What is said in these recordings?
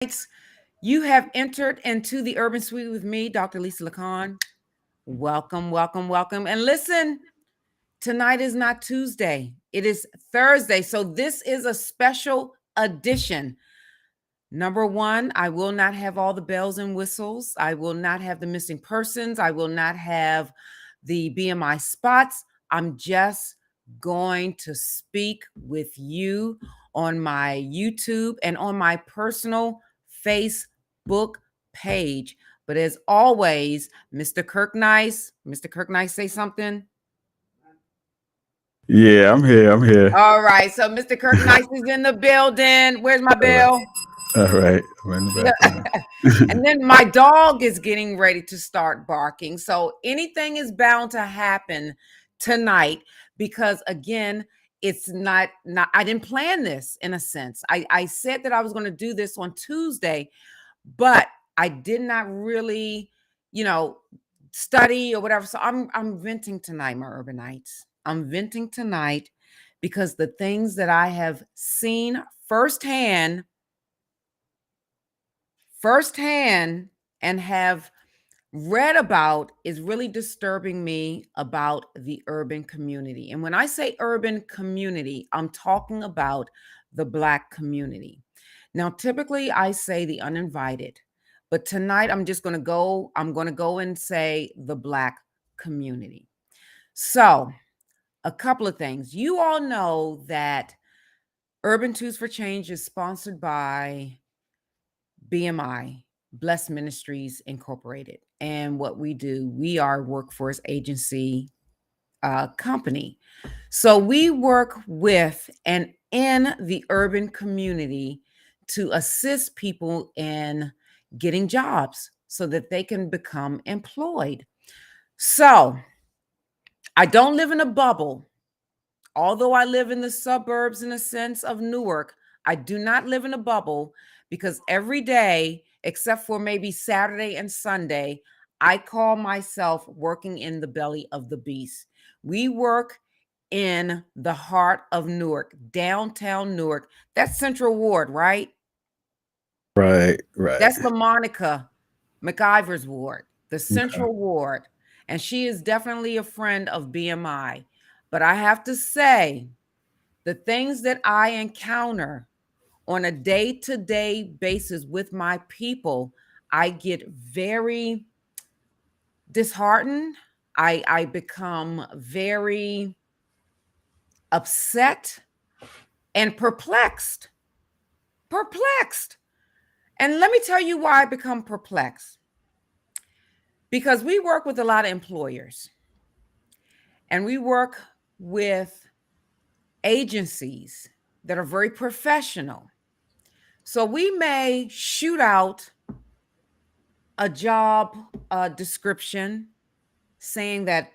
Nights. You have entered into the Urban Suite with me, Dr. Lisa Lacan. Welcome, welcome, welcome. And listen, tonight is not Tuesday, it is Thursday. So this is a special edition. Number one, I will not have all the bells and whistles. I will not have the missing persons. I will not have the BMI spots. I'm just going to speak with you on my YouTube and on my personal Facebook page. But as always, Mr. Kirk Nice, say something. Yeah, I'm here. I'm here. All right. So Mr. Kirk Nice is in the building. Where's my All right. bell? All right. I'm in the background. And then my dog is getting ready to start barking. So anything is bound to happen tonight because again, it's not I didn't plan this in a sense. I said that I was going to do this on Tuesday, but I did not really, you know, study or whatever. So I'm venting tonight, my urbanites. I'm venting tonight because the things that I have seen firsthand and have read about is really disturbing me about the urban community. And when I say urban community, I'm talking about the Black community. Now, typically I say the uninvited, but tonight I'm going to go and say the Black community. So, a couple of things. You all know that Urban Twos for Change is sponsored by BMI, Blessed Ministries Incorporated. And what we do, we are a workforce agency company. So we work with and in the urban community to assist people in getting jobs so that they can become employed. So I don't live in a bubble. Although I live in the suburbs in a sense of Newark, I do not live in a bubble because every day, except for maybe Saturday and Sunday, I call myself working in the belly of the beast. We work in the heart of Newark, downtown Newark. That's Central Ward, right? Right. Right. That's the Monica McIver's ward, the Okay. Central Ward. And she is definitely a friend of BMI. But I have to say, the things that I encounter on a day-to-day basis with my people, I get very disheartened. I become very upset and perplexed. Perplexed. And let me tell you why I become perplexed. Because we work with a lot of employers and we work with agencies that are very professional. So we may shoot out a job description saying that,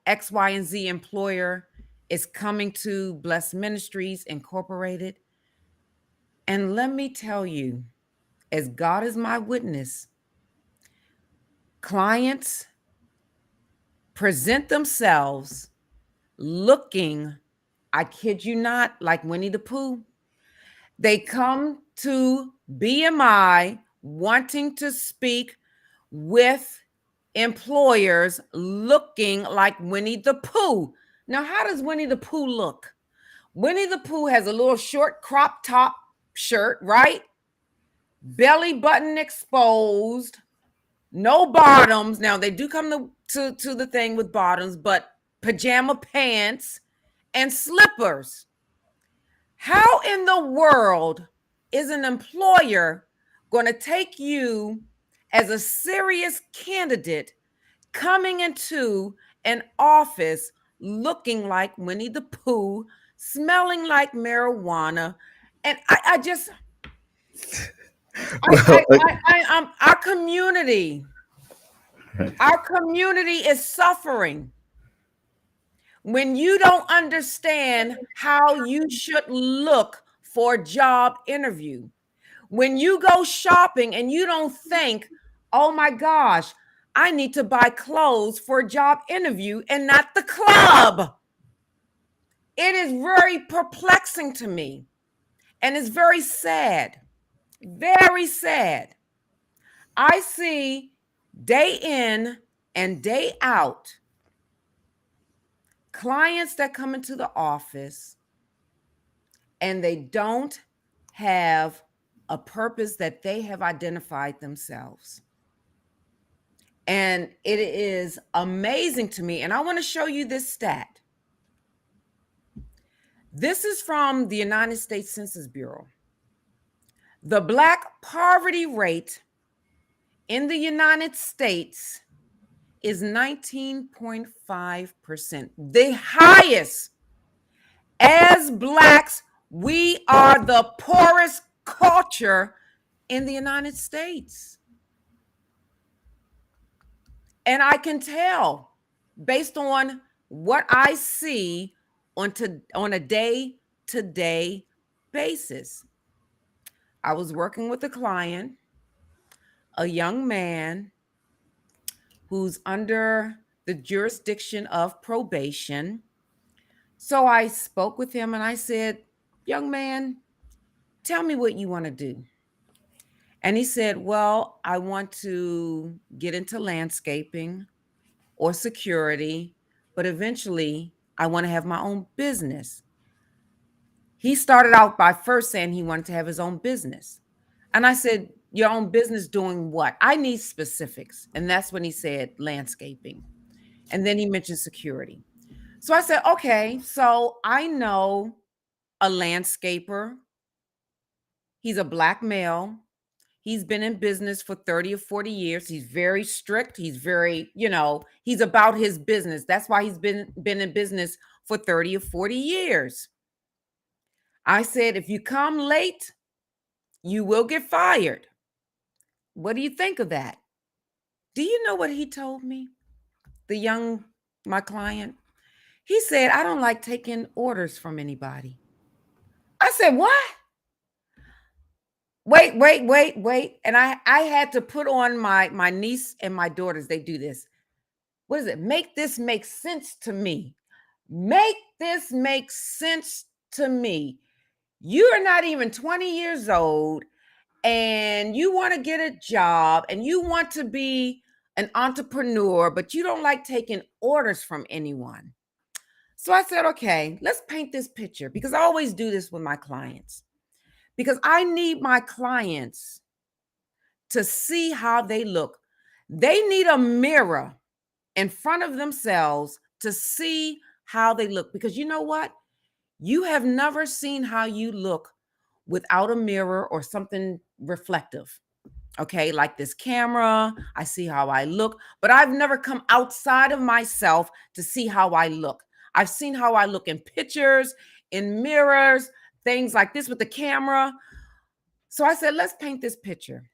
X, Y, and Z employer is coming to Blessed Ministries Incorporated. And let me tell you, as God is my witness, clients present themselves looking, I kid you not, like Winnie the Pooh. They come to BMI wanting to speak with employers looking like Winnie the Pooh. Now, how does Winnie the Pooh look? Winnie the Pooh has a little short crop top shirt, right? Belly button exposed, no bottoms. Now, they do come to the thing with bottoms, but pajama pants and slippers. How in the world is an employer going to take you as a serious candidate coming into an office looking like Winnie the Pooh, smelling like marijuana? And I just, Well, our community, is suffering when you don't understand how you should look for a job interview. When you go shopping and you don't think, oh my gosh, I need to buy clothes for a job interview and not the club. It is very perplexing to me and it's very sad. Very sad. I see day in and day out clients that come into the office and they don't have a purpose that they have identified themselves. And it is amazing to me. And I want to show you this stat. This is from the United States Census Bureau. The Black poverty rate in the United States is 19.5%, the highest. As Blacks, we are the poorest culture in the United States. And I can tell based on what I see on a day-to-day basis. I was working with a client, a young man who's under the jurisdiction of probation. So I spoke with him and I said, young man, tell me what you want to do. And he said, well, I want to get into landscaping or security, but eventually I want to have my own business. He started out by first saying he wanted to have his own business. And I said, your own business doing what? I need specifics. And that's when he said landscaping. And then he mentioned security. So I said, okay, so I know a landscaper. He's a Black male. He's been in business for 30 or 40 years. He's very strict. He's very, he's about his business. That's why he's been in business for 30 or 40 years. I said, if you come late, you will get fired. What do you think of that? Do you know what he told me? My client, he said, I don't like taking orders from anybody. I said, what? Wait. And I had to put on my niece and my daughters. They do this. What is it? Make this make sense to me. Make this make sense to me. You are not even 20 years old and you want to get a job and you want to be an entrepreneur, but you don't like taking orders from anyone. So I said, okay, let's paint this picture because I always do this with my clients because I need my clients to see how they look. They need a mirror in front of themselves to see how they look because you know what? You have never seen how you look without a mirror or something reflective. Okay, like this camera, I see how I look, but I've never come outside of myself to see how I look. I've seen how I look in pictures, in mirrors, things like this with the camera. So I said, let's paint this picture.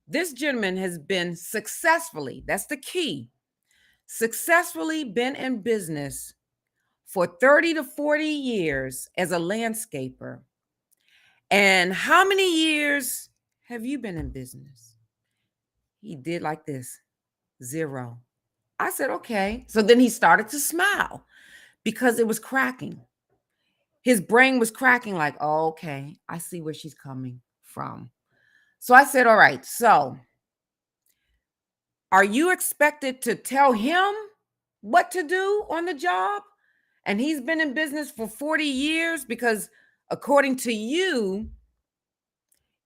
This gentleman has been successfully, that's the key, successfully been in business for 30 to 40 years as a landscaper. And how many years have you been in business? He did like this, 0. I said, okay. So then he started to smile because it was cracking. His brain was cracking like, oh, okay, I see where she's coming from. So I said, all right, so are you expected to tell him what to do on the job? And he's been in business for 40 years because according to you,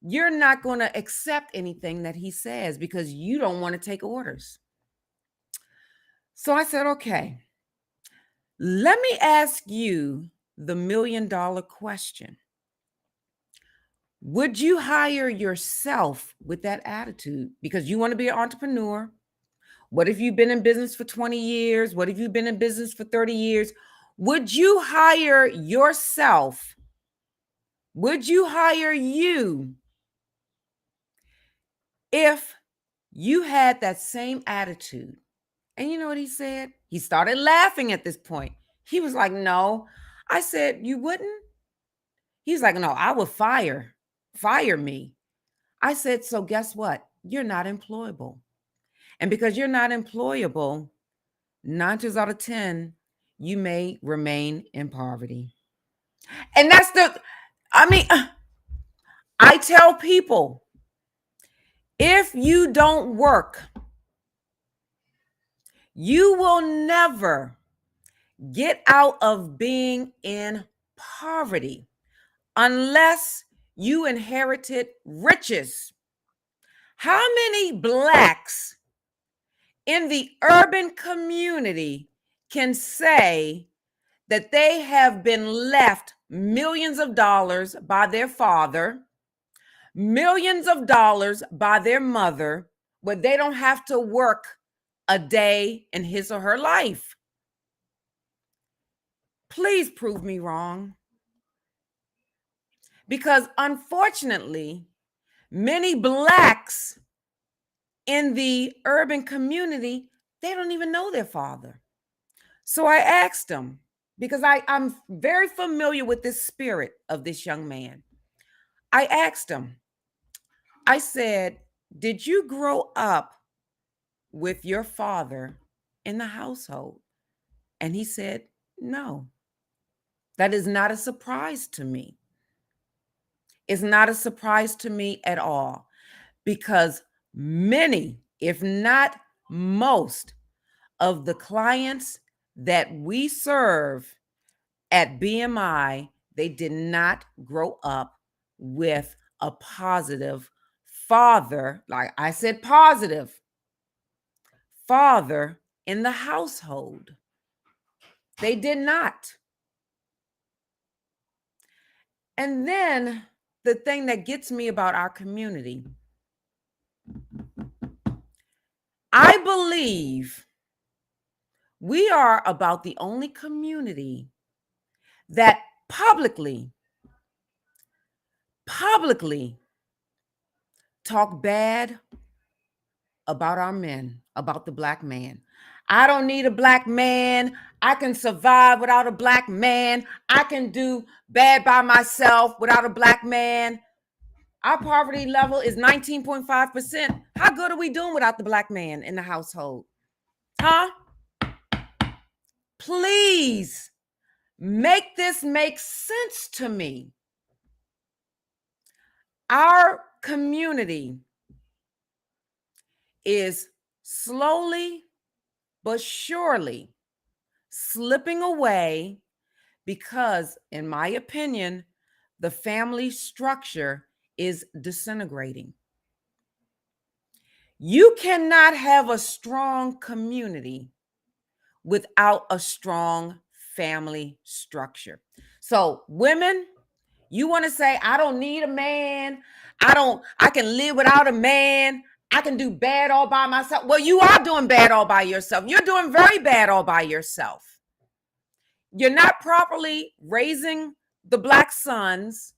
you're not going to accept anything that he says because you don't want to take orders. So I said, okay, let me ask you the $1 million question. Would you hire yourself with that attitude? Because you want to be an entrepreneur. What if you've been in business for 20 years? What if you've been in business for 30 years? Would you hire yourself? Would you hire you if you had that same attitude? And you know what he said? He started laughing at this point. He was like, no. I said, you wouldn't? He's like, no, I would fire me. I said, so guess what? You're not employable. And because you're not employable, 9 times out of 10, you may remain in poverty. And that's I tell people, if you don't work, you will never get out of being in poverty unless you inherited riches. How many Blacks in the urban community can say that they have been left millions of dollars by their father, millions of dollars by their mother, where they don't have to work a day in his or her life? Please prove me wrong. Because unfortunately, many Blacks in the urban community, they don't even know their father. So I asked them, because I'm very familiar with this spirit of this young man. I asked him, I said, did you grow up with your father in the household? And he said, no. That is not a surprise to me. It's not a surprise to me at all, because many, if not most, of the clients that we serve at BMI, they did not grow up with a positive father, like I said, positive father in the household. They did not. And then the thing that gets me about our community, I believe we are about the only community that publicly talk bad about our men, about the Black man. I don't need a Black man. I can survive without a Black man. I can do bad by myself without a Black man. Our poverty level is 19.5%. How good are we doing without the Black man in the household? Huh? Please make this make sense to me. Our community is slowly but surely slipping away because, in my opinion, the family structure is disintegrating. You cannot have a strong community without a strong family structure. So, women, you want to say, I don't need a man. I can live without a man. I can do bad all by myself. Well, you are doing bad all by yourself. You're doing very bad all by yourself. You're not properly raising the Black sons.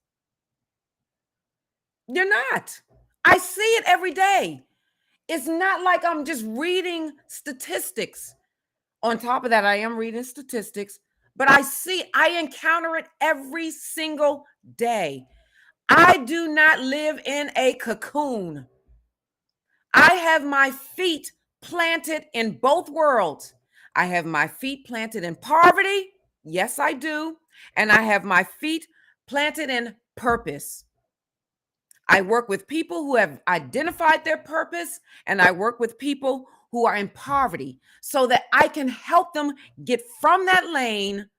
You're not. I see it every day. It's not like I'm just reading statistics. On top of that, I am reading statistics, but I encounter it every single day. I do not live in a cocoon. I have my feet planted in both worlds. I have my feet planted in poverty. Yes, I do. And I have my feet planted in purpose. I work with people who have identified their purpose, and I work with people who are in poverty so that I can help them get from that lane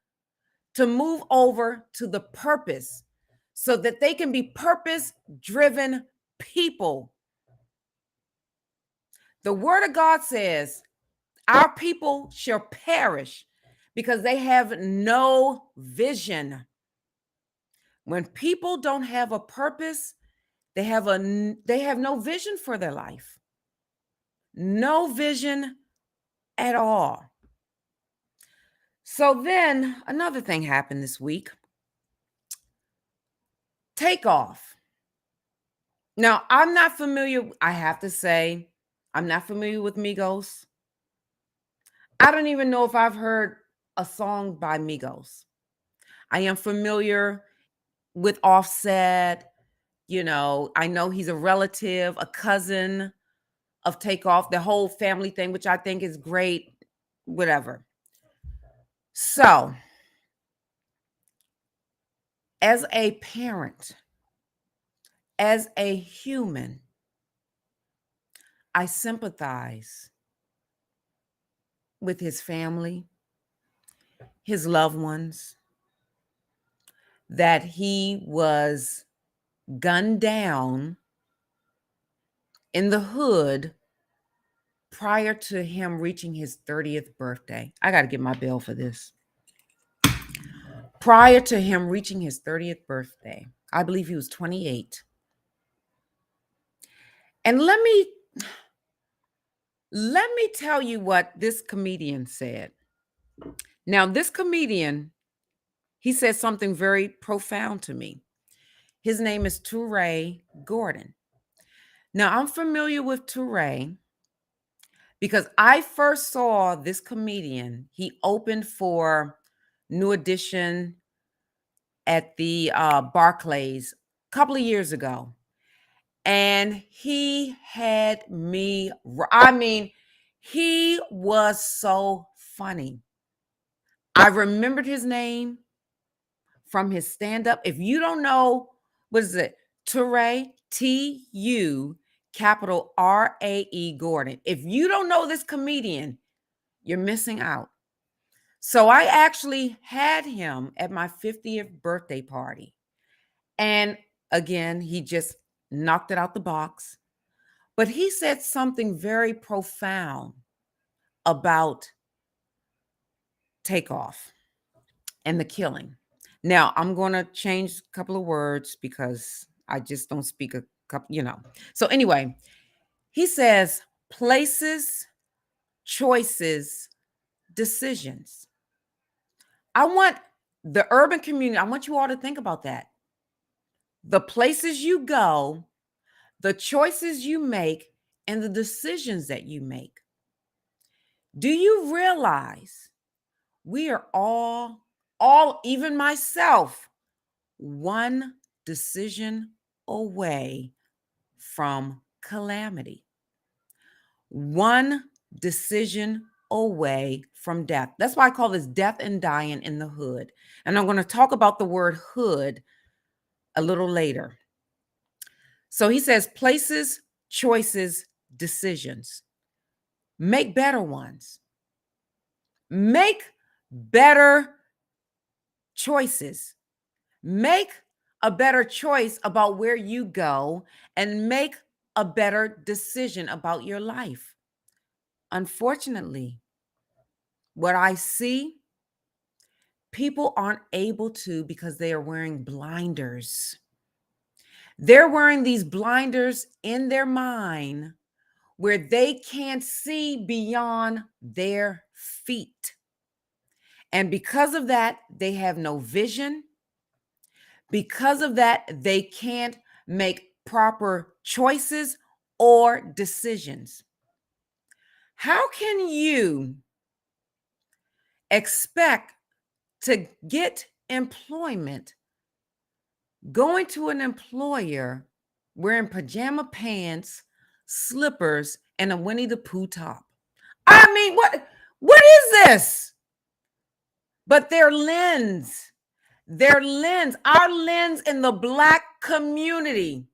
to move over to the purpose so that they can be purpose-driven people. The word of God says, our people shall perish because they have no vision. When people don't have a purpose, they have no vision for their life. No vision at all. So then another thing happened this week. Takeoff. Now, I'm not familiar, I have to say, I'm not familiar with Migos. I don't even know if I've heard a song by Migos. I am familiar with Offset. I know he's a relative, a cousin of Takeoff, the whole family thing, which I think is great, whatever. So, as a parent, As a human, I sympathize with his family, his loved ones, that he was gunned down in the hood prior to him reaching his 30th birthday. I got to get my bill for this. Prior to him reaching his 30th birthday, I believe he was 28. And let me tell you what this comedian said. Now, this comedian, he said something very profound to me. His name is Touré Gordon. Now, I'm familiar with Touré because I first saw this comedian. He opened for New Edition at the Barclays a couple of years ago. And he had me, I mean, he was so funny. I remembered his name from his stand-up. If you don't know, what is it? Touré, T-U, capital R-A-E Gordon. If you don't know this comedian, you're missing out. So I actually had him at my 50th birthday party. And again, he just knocked it out the box. But he said something very profound about Takeoff and the killing. Now, I'm going to change a couple of words because I just don't speak a couple. So anyway, he says places, choices, decisions. I want the urban community, I want you all to think about that. The places you go, the choices you make, and the decisions that you make. Do you realize we are all, even myself, one decision away from calamity, one decision away from death. That's why I call this death and dying in the hood. And I'm going to talk about the word hood a little later. So he says places, choices, decisions. Make better ones. Make better choices. Make a better choice about where you go and make a better decision about your life. Unfortunately, what I see, people aren't able to because they are wearing blinders. They're wearing these blinders in their mind where they can't see beyond their feet. And because of that, they have no vision. Because of that, they can't make proper choices or decisions. How can you expect to get employment going to an employer wearing pajama pants, slippers, and a Winnie the Pooh top? I mean, what is this? But their lens, our lens in the Black community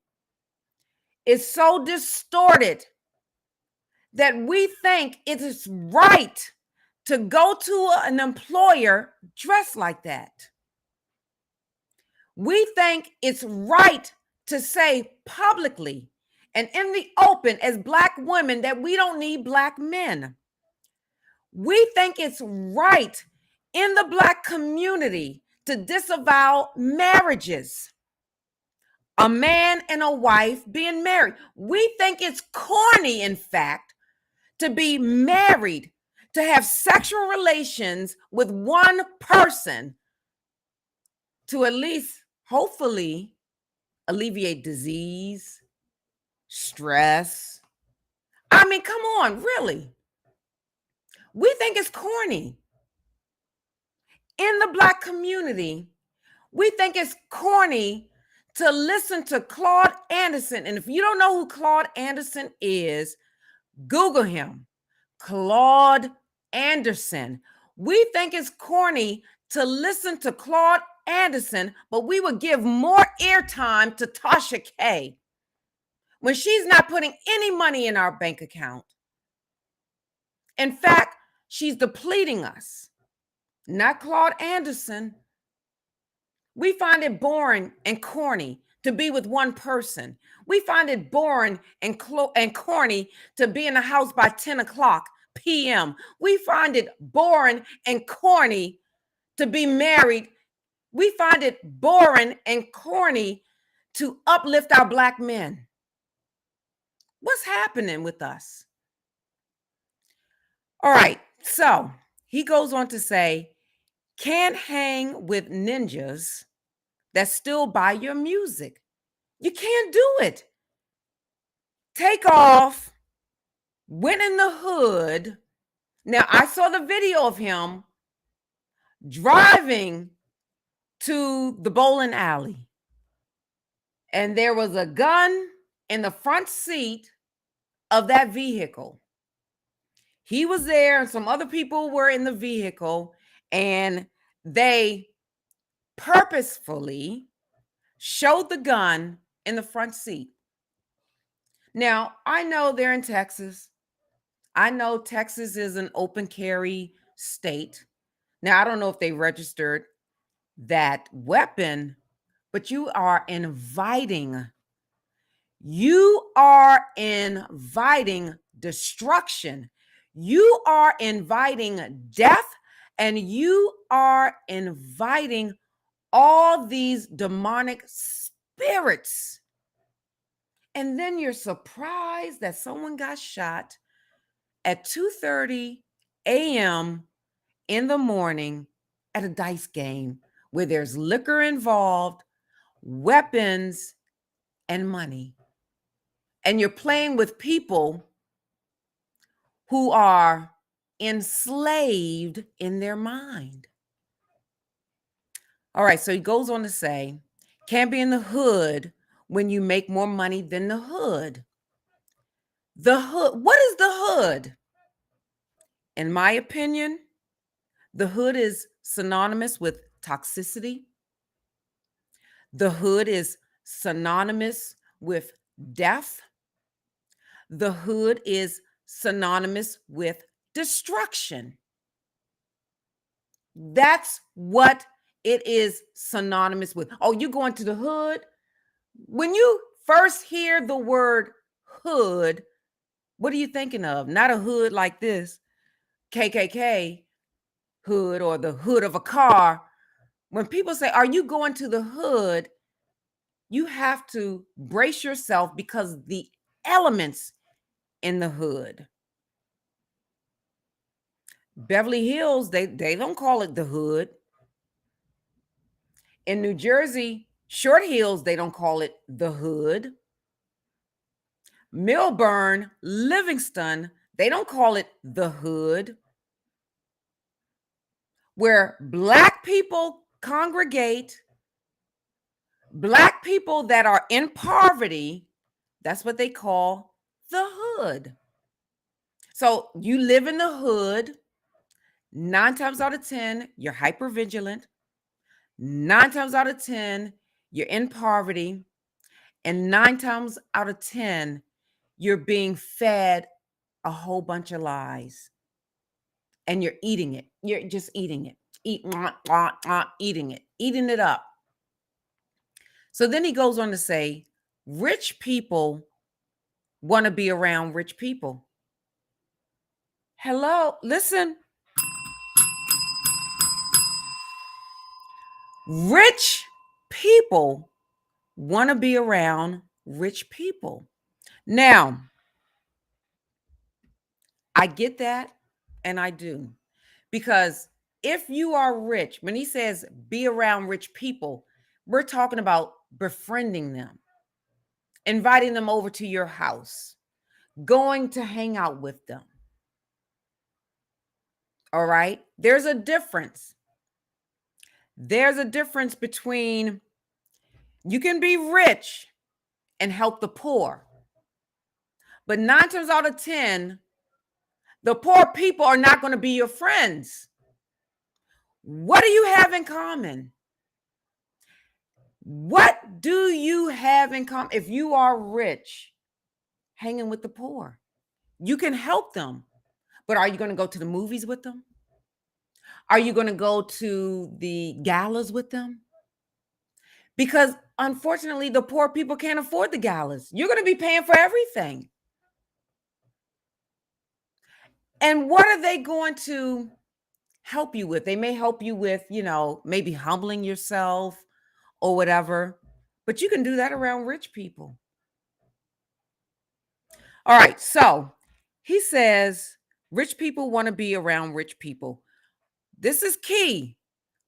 is so distorted that we think it is right to go to an employer dressed like that. We think it's right to say publicly and in the open as Black women that we don't need Black men. We think it's right in the Black community to disavow marriages, a man and a wife being married. We think it's corny, in fact, to be married, to have sexual relations with one person to at least, hopefully, alleviate disease, stress. I mean, come on, really. We think it's corny. In the Black community, we think it's corny to listen to Claude Anderson. And if you don't know who Claude Anderson is, Google him. Claude Anderson. We think it's corny to listen to Claude Anderson, but we would give more airtime to Tasha K when she's not putting any money in our bank account. In fact, she's depleting us, not Claude Anderson. We find it boring and corny to be with one person. We find it boring and corny to be in the house by 10 o'clock p.m. We find it boring and corny to be married. We find it boring and corny to uplift our Black men. What's happening with us? All right, so he goes on to say, can't hang with ninjas that still buy your music. You can't do it. Takeoff went in the hood. Now, I saw the video of him driving to the bowling alley, and there was a gun in the front seat of that vehicle. He was there, and some other people were in the vehicle, and they purposefully showed the gun in the front seat. Now, I know they're in Texas. I know Texas is an open carry state. Now, I don't know if they registered that weapon, but you are inviting destruction. You are inviting death, and you are inviting all these demonic spirits. And then you're surprised that someone got shot at 2:30 a.m. in the morning at a dice game where there's liquor involved, weapons, and money. And you're playing with people who are enslaved in their mind. All right, so he goes on to say, can't be in the hood when you make more money than the hood. The hood, what is the hood? In my opinion, the hood is synonymous with toxicity. The hood is synonymous with death. The hood is synonymous with destruction. That's what it is synonymous with. Oh, you going to the hood? When you first hear the word hood, what are you thinking of? Not a hood like this, KKK hood or the hood of a car. When people say, are you going to the hood? You have to brace yourself because the elements in the hood. Beverly Hills, they don't call it the hood. In New Jersey, Short Hills, they don't call it the hood. Milburn, Livingston, they don't call it the hood. Where Black people congregate, Black people that are in poverty, that's what they call the hood. So you live in the hood. 9 times out of 10, you're hypervigilant. 9 times out of 10, you're in poverty. And 9 times out of 10, you're being fed a whole bunch of lies. And you're eating it. You're just eating it. Eating it up. So then he goes on to say, rich people want to be around rich people. Hello, listen. Rich people want to be around rich people. Now, I get that, and I do. Because if you are rich, when he says be around rich people, we're talking about befriending them, inviting them over to your house, going to hang out with them. All right? There's a difference. There's a difference between you can be rich and help the poor. But 9 times out of 10, the poor people are not going to be your friends. What do you have in common? What do you have in common? If you are rich, hanging with the poor, you can help them. But are you going to go to the movies with them? Are you going to go to the galas with them? Because unfortunately, the poor people can't afford the galas. You're going to be paying for everything. And what are they going to help you with? They may help you with, maybe humbling yourself or whatever. But you can do that around rich people. All right. So he says rich people want to be around rich people. This is key.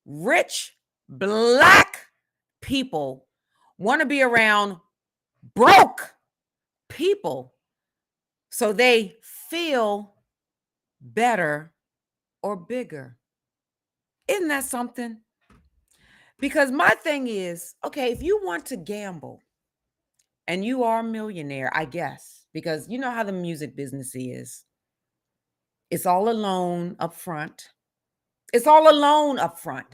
Rich Black people want to be around broke people so they feel better or bigger. Isn't that something? Because my thing is, okay, if you want to gamble and you are a millionaire, I guess, because you know how the music business is. It's all alone up front. It's all alone up front.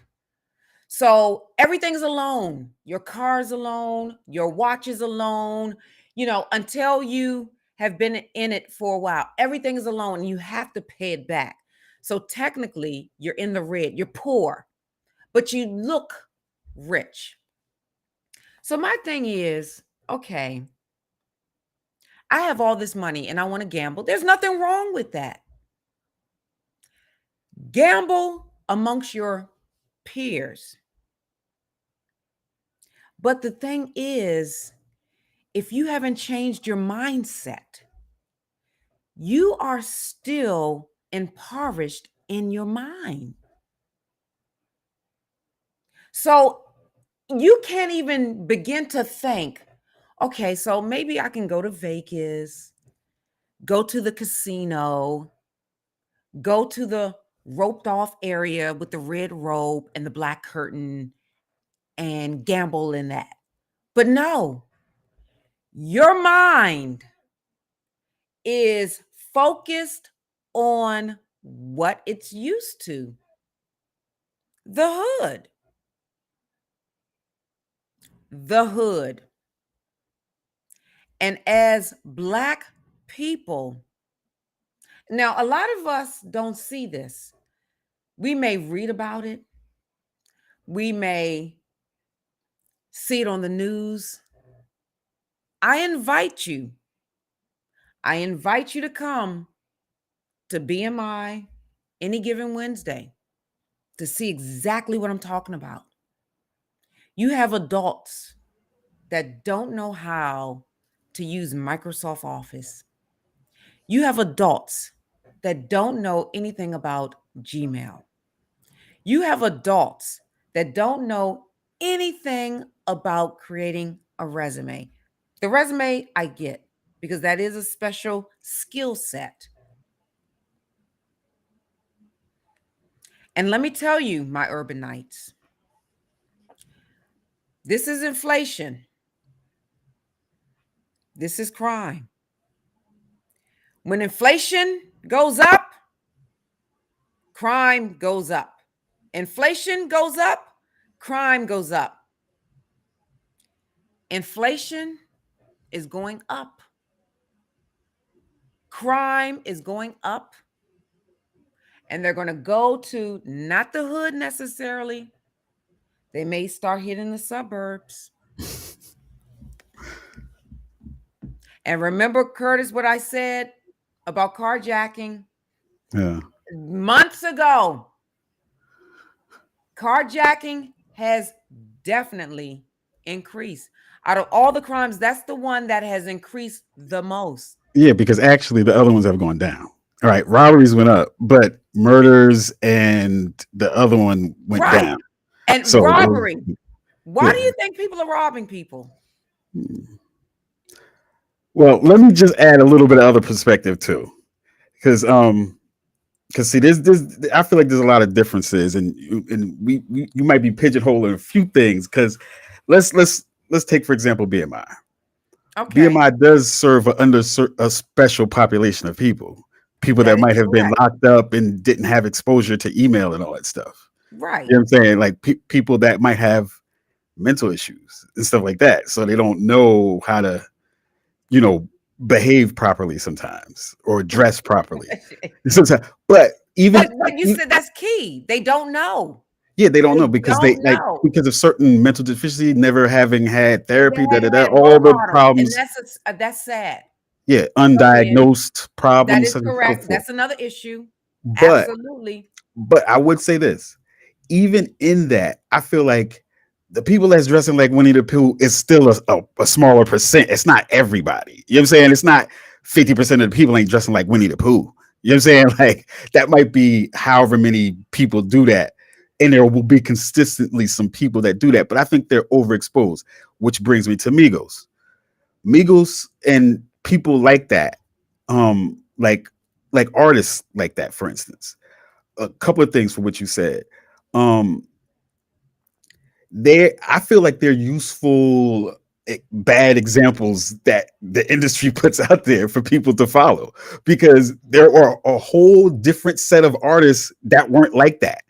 So everything's alone. Your car's alone, your watch is alone, until you have been in it for a while. Everything is alone and you have to pay it back. So technically, you're in the red, you're poor, but you look rich. So my thing is, okay, I have all this money and I want to gamble. There's nothing wrong with that. Gamble amongst your peers. But the thing is, if you haven't changed your mindset, you are still impoverished in your mind. So you can't even begin to think, okay, so maybe I can go to Vegas, go to the casino, go to the roped off area with the red rope and the black curtain and gamble in that. But no, your mind is focused on what it's used to, the hood. The hood. And as Black people, now a lot of us don't see this. We may read about it, we may see it on the news. I invite you. I invite you to come to BMI any given Wednesday to see exactly what I'm talking about. You have adults that don't know how to use Microsoft Office. You have adults that don't know anything about Gmail. You have adults that don't know anything about creating a resume. The resume I get because that is a special skill set. And let me tell you, my urbanites, this is inflation. This is crime. When inflation goes up, crime goes up. Inflation goes up, crime goes up. Inflation is going up. Crime is going up. And they're going to go to not the hood necessarily. They may start hitting the suburbs. And remember, Curtis, what I said about carjacking? Yeah. Months ago, carjacking has definitely increased. Out of all the crimes, that's the one that has increased the most. Yeah, because actually the other ones have gone down. All right, robberies went up, but murders and the other one went Right. down. And So robbery. Why do yeah. you think people are robbing people? Well, let me just add a little bit of other perspective too, because see, there's I feel like there's a lot of differences, and we you might be pigeonholing a few things. Because let's take for example BMI. Okay. BMI does serve a special population of people That that might is have been correct. locked up and didn't have exposure to email and all that stuff. Right. You know what I'm saying? Like people that might have mental issues and stuff like that. So they don't know how to, you know, behave properly sometimes or dress properly. Sometimes, but even But you said that's key. They don't know. yeah, they don't They know because they don't like know. because of certain mental deficiency, never having had They therapy, da da hadn't da, had role all the models, and problems. that's sad. Yeah, Go ahead. undiagnosed That problems, is such and so correct. forth. That's another issue. But Absolutely. I would say this, even in that, I feel like the people that's dressing like Winnie the Pooh is still a smaller percent. It's not everybody. You know what I'm saying? It's not 50% of the people ain't dressing like Winnie the Pooh. You know what I'm saying? Like that might be however many people do that. And there will be consistently some people that do that. But I think they're overexposed, which brings me to Migos. Migos and people like that, um, like like artists like that, for instance. A couple of things for what you said. Um, they I feel like they're useful bad examples that the industry puts out there for people to follow because there are a whole different set of artists that weren't like that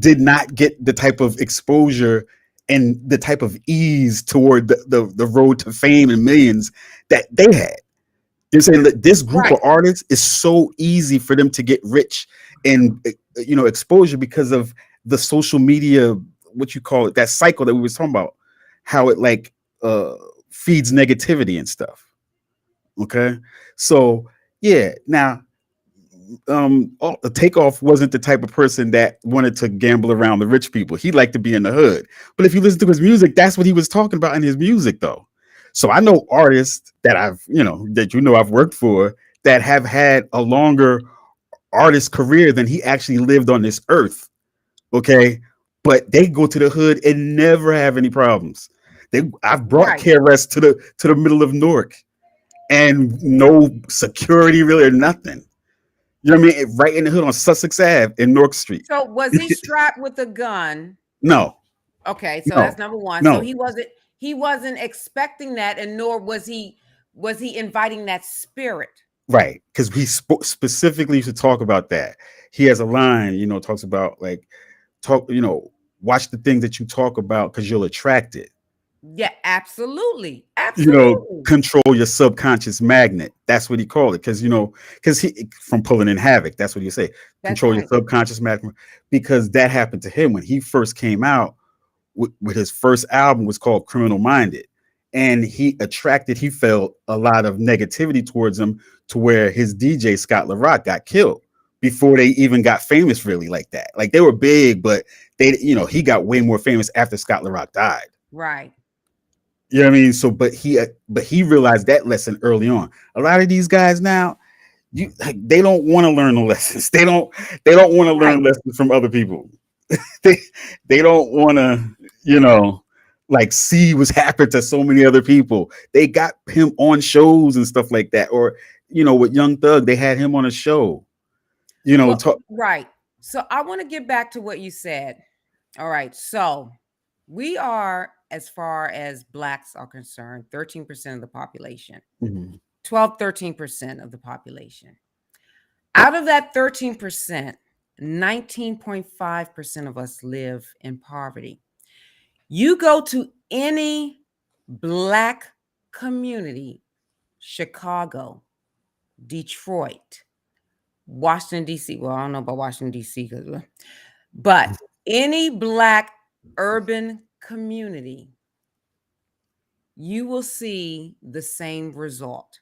did not get the type of exposure and the type of ease toward the road to fame and millions that they had. You're saying that this group Right. of artists is so easy for them to get rich and exposure because of the social media, what you call it, that cycle that we was talking about, how it like uh feeds negativity and stuff. Okay, so yeah, now Takeoff wasn't the type of person that wanted to gamble around the rich people. He liked to be in the hood. But if you listen to his music, that's what he was talking about in his music, though. So I know artists that I've worked for that have had a longer artist career than he actually lived on this earth. Okay, but they go to the hood and never have any problems. I've brought Right. KRS to the middle of Newark and no security really or nothing. You know what I mean? Right in the hood on Sussex Ave in North Street. So was he strapped with a gun? No, Okay, so no, that's number one. So no. he wasn't expecting that, and nor was he inviting that spirit. Right. Because he specifically used to talk about that. He has a line, talks about like, talk, watch the things that you talk about because you'll attract it. Yeah, absolutely. Absolutely. Control your subconscious magnet. That's what he called it. Because he, from pulling in havoc, that's what you say. That's Control your right. subconscious magnet. Because that happened to him when he first came out with his first album was called Criminal Minded. And he felt a lot of negativity towards him to where his DJ Scott LaRock got killed before they even got famous really like that. Like they were big, but he got way more famous after Scott LaRock died. Right. You know what I mean? So, but he realized that lesson early on. A lot of these guys now, they don't want to learn the lessons. They don't want to Right. learn lessons from other people. they they don't want to, you know, like see what's happened to so many other people. They got him on shows and stuff like that, or with Young Thug, they had him on a show. Well, Talk. right. So I want to get back to what you said. All right. So we are, as far as blacks are concerned, 13% of the population, Mhm. 12, 13% of the population. Out of that 13%, 19.5% of us live in poverty. You go to any black community, Chicago, Detroit, Washington, D.C. Well, I don't know about Washington, D.C., but any black urban community, you will see the same result.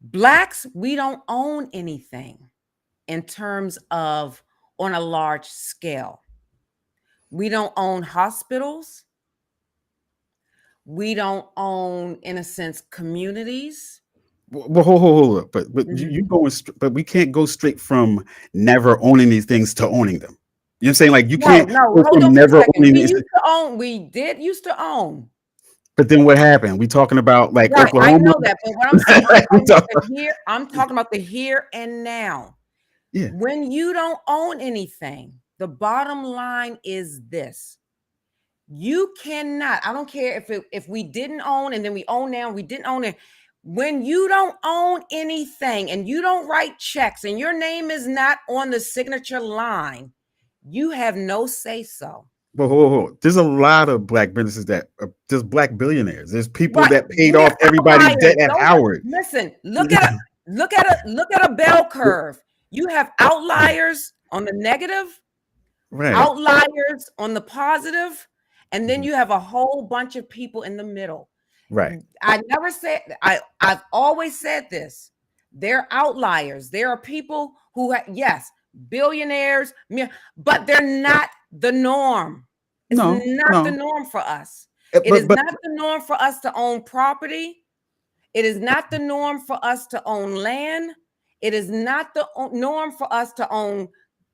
Blacks, we don't own anything in terms of on a large scale. We don't own hospitals. We don't own, in a sense, communities. Well, hold up. But Mhm. but we can't go straight from never owning these things to owning them. You know what I'm saying? Like you No, can't no, go hold from on for a never second. owning We these. used to own, we did used to own. But then what happened? We talking about like Right, I Oklahoma. know that, but what I'm saying, I'm We talking about talk- the here, I'm talking about the here and now. yeah. When you don't own anything, the bottom line is this. You cannot, I don't care if we didn't own and then we own now, we didn't own it. When you don't own anything and you don't write checks and your name is not on the signature line, you have no say so. But hold. There's a lot of black businesses that are just black billionaires. There's people Right. that paid We're off everybody's outliers. debt at Those are, Howard. listen, look at a bell curve. You have outliers on the negative, Right. outliers on the positive, and then Mhm. you have a whole bunch of people in the middle. Right. I never said I've always said this. They're outliers. There are people who yes, billionaires, but they're not the norm. It's No, not the no. norm for us. It is But not the norm for us to own property. It is not the norm for us to own land. It is not the norm for us to own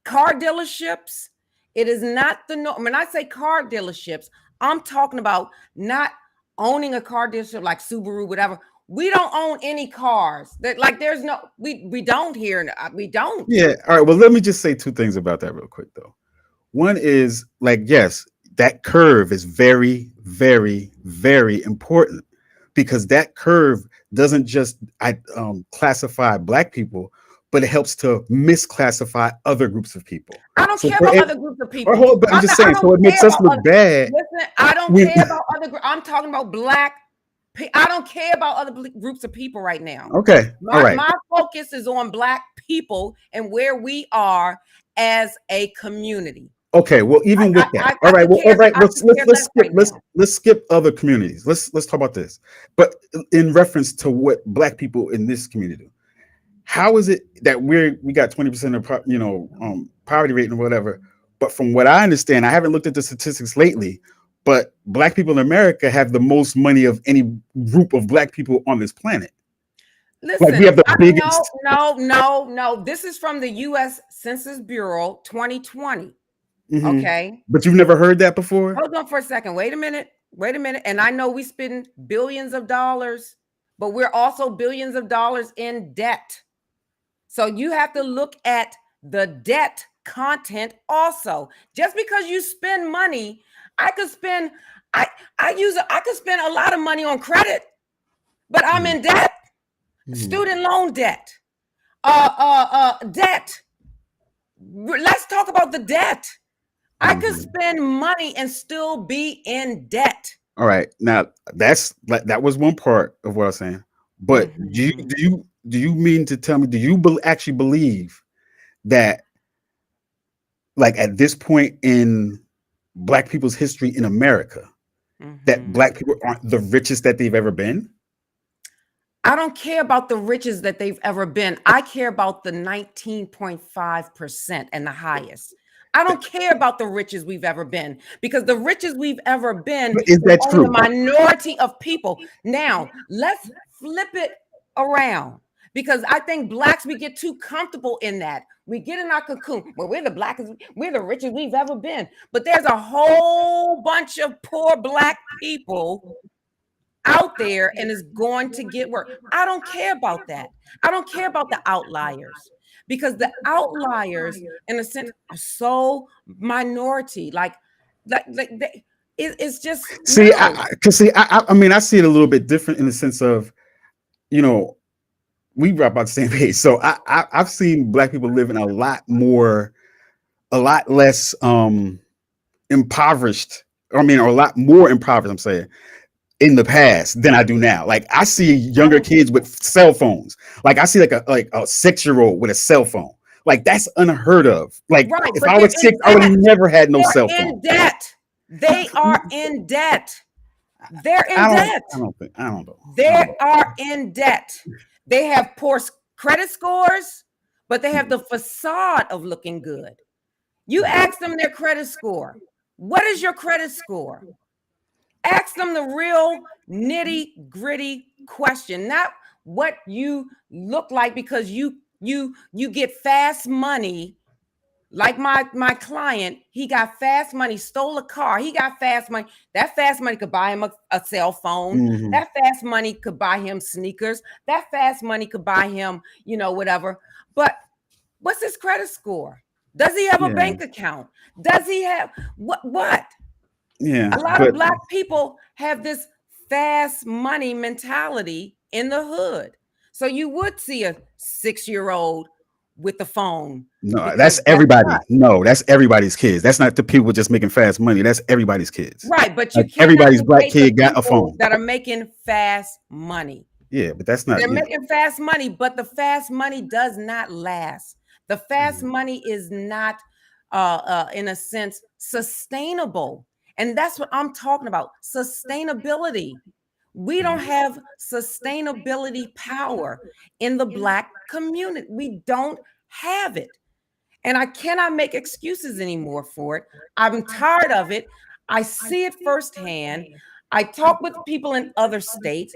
car dealerships. It is not the norm. When I say car dealerships, I'm talking about not owning a car dealership like Subaru, whatever. We don't own any cars. That like there's no we don't here. We don't. yeah, all right. Well, let me just say two things about that real quick though. One is like, yes, that curve is very, very, very important because that curve doesn't just classify black people, but it helps to misclassify other groups of people. I don't So care for about it, other groups of or people. hold, but I'm just I saying, don't so it care makes us about look other. bad. Listen, I don't When, care about other. I'm talking about black. I don't care about other groups of people right now. okay, all right, My focus is on black people and where we are as a community. okay. Well, even with that, all right. Well, all right. I Let's could care let's less skip right now. let's skip other communities. Let's talk about this. But in reference to what black people in this community do, how is it that we got 20% of poverty rate and whatever, but from what I understand, I haven't looked at the statistics lately, but black people in America have the most money of any group of black people on this planet. Like we Listen, have the no, biggest. no, no, no. This is from the U.S. Census Bureau 2020. Mhm. Okay. But you've never heard that before. Hold on for a second. Wait a minute. Wait a minute. And I know we spend billions of dollars, but we're also billions of dollars in debt. So you have to look at the debt content also. Just because you spend money, I could spend I I could spend a lot of money on credit, but I'm Mhm. in debt, Mhm. student loan debt, debt. Let's talk about the debt. I could Mhm. spend money and still be in debt. All right, now that was one part of what I was saying. But Mhm. do you mean to tell me? Do you actually believe that, like at this point in black people's history in America, that black Mhm. people aren't the richest that they've ever been? I don't care about the riches that they've ever been. I care about the 19.5% and the highest. I don't care about the riches we've ever been because the riches we've ever been Is is that only a true? minority of people. Now, let's flip it around because I think blacks, we get too comfortable in that. We get in our cocoon. Well, we're the blackest, we're the richest we've ever been. But there's a whole bunch of poor black people out there and is going to get work. I don't care about that. I don't care about the outliers because the outliers, in a sense, are so minority. It's just See, no. because I mean, I see it a little bit different in the sense of, you know, we were about the same age, so I've seen black people living a lot less impoverished. I mean, or a lot more impoverished. I'm saying in the past than I do now. Like I see I younger don't. kids with cell phones. Like I see like a 6-year-old with a cell phone. Like that's unheard of. Like Right, if but I they're was in 6, I would have debt. never had no cell They're phone. in debt. They are in debt. They're in debt. I don't know. I They don't know. are in debt. They have poor credit scores, but they have the facade of looking good. You ask them their credit score. What is your credit score? Ask them the real nitty gritty question, not what you look like because you get fast money. Like my client, he got fast money, stole a car. He got fast money. That fast money could buy him a cell phone. Mhm. That fast money could buy him sneakers. That fast money could buy him, whatever. But what's his credit score? Does he have a Yeah, bank account? Does he have what? yeah, A lot of but black people have this fast money mentality in the hood. So you would see a 6-year-old with the phone No, because that's guess everybody. what? No, that's everybody's kids. That's not the people just making fast money. That's everybody's kids. Right, but you Like cannot everybody's black negate the kid got a people phone. that are making fast money. Yeah, but that's not, They're making fast money, but the fast money does not last. The fast money is not, in a sense, sustainable. And that's what I'm talking about, sustainability. We don't have sustainability power in the Black community. We don't have it. And I cannot make excuses anymore for it. I'm tired of it. I see it firsthand. I talk with people in other states.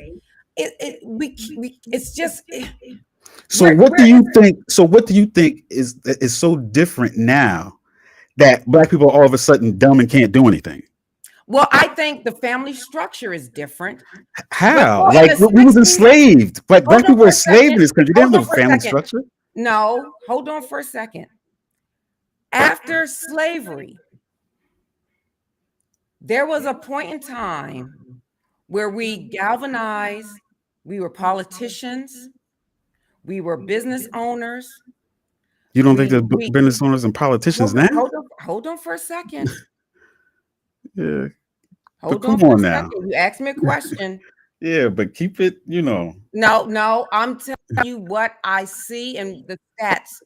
It's just So what do we're you think? So what do you think is so different now that black people are all of a sudden dumb and can't do anything? well, I think the family structure is different. How? Before in Like the we was 60s, enslaved. Like hold black on people were for a enslaved in second. this country. They have Hold no on for a family second. structure. No, hold on for a second. After slavery, there was a point in time where we galvanized, we were politicians, we were business owners. You don't think We there's we business owners and politicians hold now? on, hold on for a second. Yeah, but Hold on come for a on now. second. You asked me a question. Yeah, but keep it, No, I'm telling you what I see and the stats.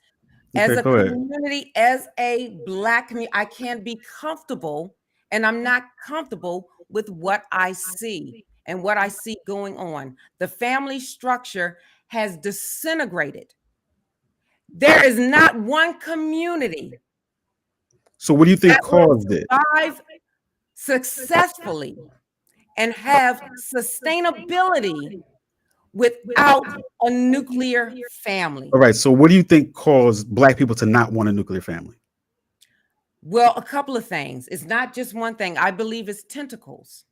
As Okay, a go ahead. community, as a Black community, I can't be comfortable, and I'm not comfortable with what I see and what I see going on. The family structure has disintegrated. There is not one community So what do you think that will caused it? survive successfully and have sustainability without a nuclear family. All right. So what do you think caused black people to not want a nuclear family? Well, a couple of things. It's not just one thing. I believe it's tentacles.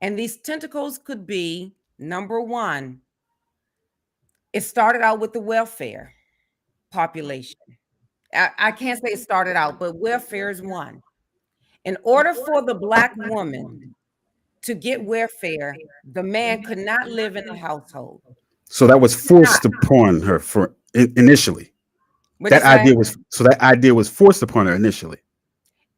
And these tentacles could be number one, it started out with the welfare population. I can't say it started out, but welfare is one. In order for the Black woman to get welfare, the man could not live in the household. So that was Could not. forced upon her for initially. What'd you say? That idea was forced upon her initially,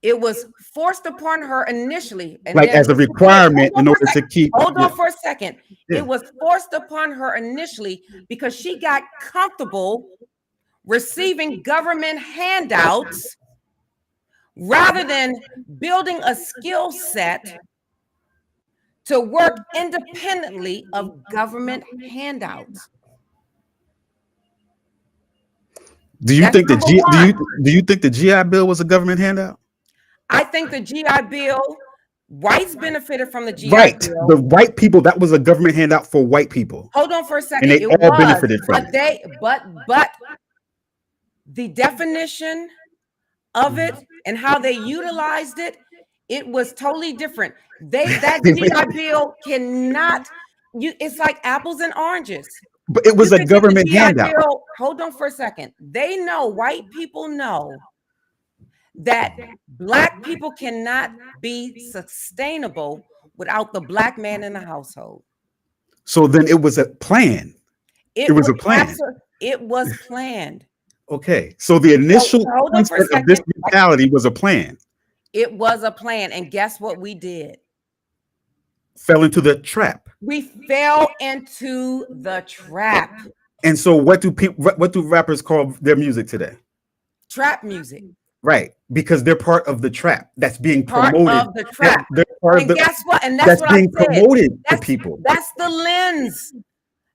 It was forced upon her initially, and like then as a requirement in order to keep. hold Yeah, on for a second. yeah. It was forced upon her initially because she got comfortable receiving government handouts rather than building a skill set to work independently of government handouts. Do you That's think number one. do you think the GI Bill was a government handout? I think the GI Bill, whites benefited from the GI Right, the Bill. white people, that was a government handout for white people, Hold on for a and second. they It all was, benefited from but it. but the definition of it and how they utilized it, it was totally different. That GI Bill cannot, it's like apples and oranges. But it You was a can get the government GI handout. Bill. Hold on for a second. They know, white people know that Black people cannot be sustainable without the Black man in the household. So then it was a plan. It It was was a plan. it was planned. Okay, so the So initial hold on for a concept of this second. mentality was a plan. It was a plan, and guess what we did? Fell into the trap. We fell into the trap. And so what do rappers call their music today? Trap music. Right, because they're part of the trap that's being Part promoted. of the trap. They're part of And the guess what? And that's that's what I being said. promoted to people. That's the lens.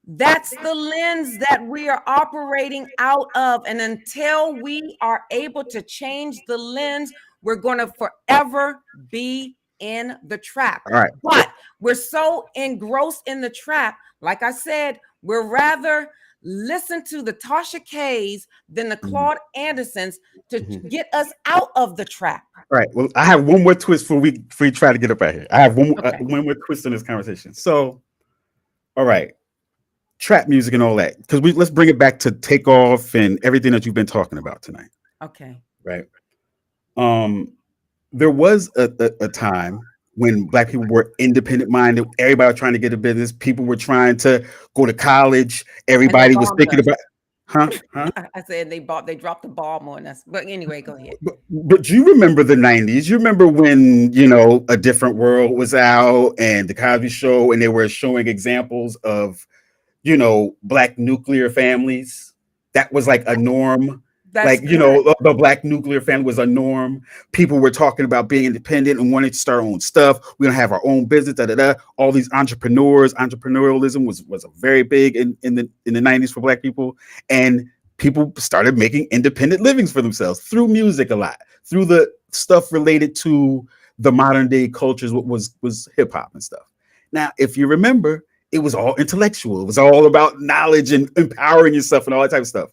That's the lens that we are operating out of. And until we are able to change the lens, we're going to forever be in the trap. All right. But we're so engrossed in the trap. Like I said, we're rather listen to the Tasha Kays than the Claude Andersons to get us out of the trap. All right. Well, I have one more twist before we try to get up out here. I have Okay. one more twist in this conversation. So, all right, trap music and all that, because let's bring it back to Takeoff and everything that you've been talking about tonight. Okay. Right. There was a time when Black people were independent minded. Everybody was trying to get a business. People were trying to go to college. Everybody was bombed thinking us. about, Huh? I said they dropped the bomb on us. But anyway, go ahead. But you remember the 90s. You remember when, A Different World was out and The Cosby Show, and they were showing examples of, black nuclear families. That was like a norm. That's Like, correct. the black nuclear family was a norm. People were talking about being independent and wanting to start our own stuff. We're gonna have our own business, da da da. All these entrepreneurialism was a very big in the 90s for black people. And people started making independent livings for themselves through music a lot, through the stuff related to the modern day cultures, what was hip hop and stuff. Now, if you remember, it was all intellectual. It was all about knowledge and empowering yourself and all that type of stuff.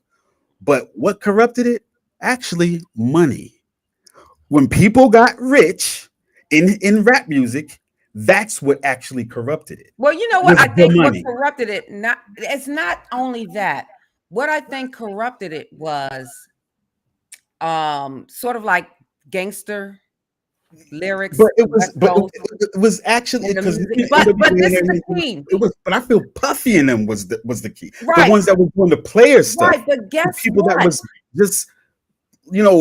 But what corrupted it? Actually, money. When people got rich in rap music, that's what actually corrupted it. Well, you know what? Was I the think what money. corrupted it, it's not only that. What I think corrupted it was sort of like gangster lyrics, But it was, West Coast, it was actually and the because music. But this is the key. it was. But I feel Puffy in them was the key. The Right, ones that were doing the player stuff, right. But the guess people that what? was just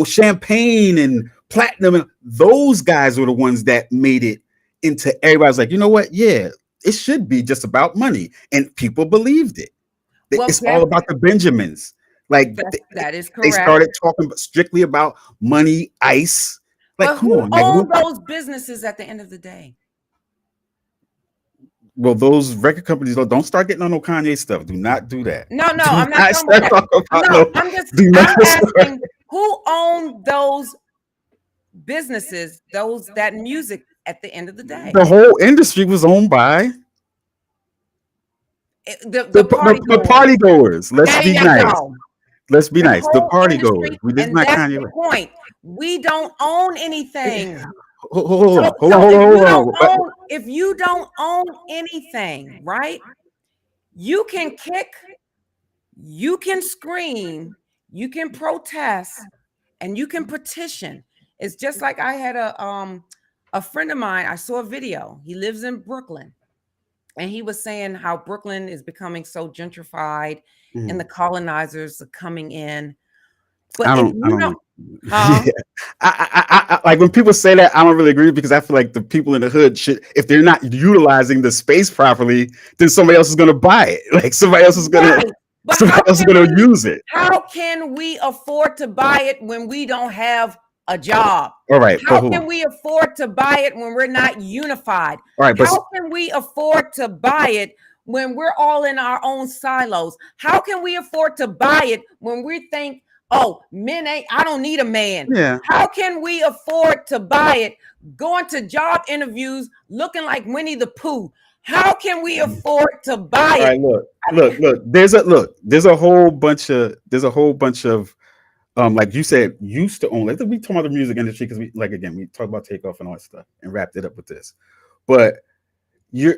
champagne and platinum, and those guys were the ones that made it into everybody's like, you know what? Yeah, it should be just about money, and people believed it. Well, It's all about the Benjamins. Like that is they correct. started talking strictly about money, ice. Like, But come who on, like, owned those businesses at the end of the day? well, those record companies don't start getting on no Kanye stuff. Do not do that. No, Do I'm not not talking about start that. talking about No, no. Do I'm not start. asking who owned those businesses, that music at the end of the day. The whole industry was owned by The party the goers. party goers. Let's There be you nice. go. Let's be The nice. The whole party goers. industry, This is and not that's Kanye the West. point. We don't own anything. Hold So on, so hold on. if you don't own anything, right? You can kick, you can scream, you can protest, and you can petition. It's just like I had a friend of mine. I saw a video. He lives in Brooklyn, and he was saying how Brooklyn is becoming so gentrified, and the colonizers are coming in. But if I you don't. don't, huh? Yeah, like when people say that, I don't really agree because I feel like the people in the hood should, if they're not utilizing the space properly, then somebody else is going to buy it. Like somebody else is going Right. to, But somebody else is going to use it. how can we afford to buy it when we don't have a job? All right, but How hold can on. we afford to buy it when we're not unified? All right, but How can we afford to buy it when we're all in our own silos? How can we afford to buy it when we think, oh, I don't need a man? yeah. How can we afford to buy it going to job interviews looking like Winnie the Pooh? How can we afford to buy All it? right, look. There's a whole bunch of like you said, used to own. Let's we talk about the music industry because we talked about Takeoff and all that stuff and wrapped it up with this. But you're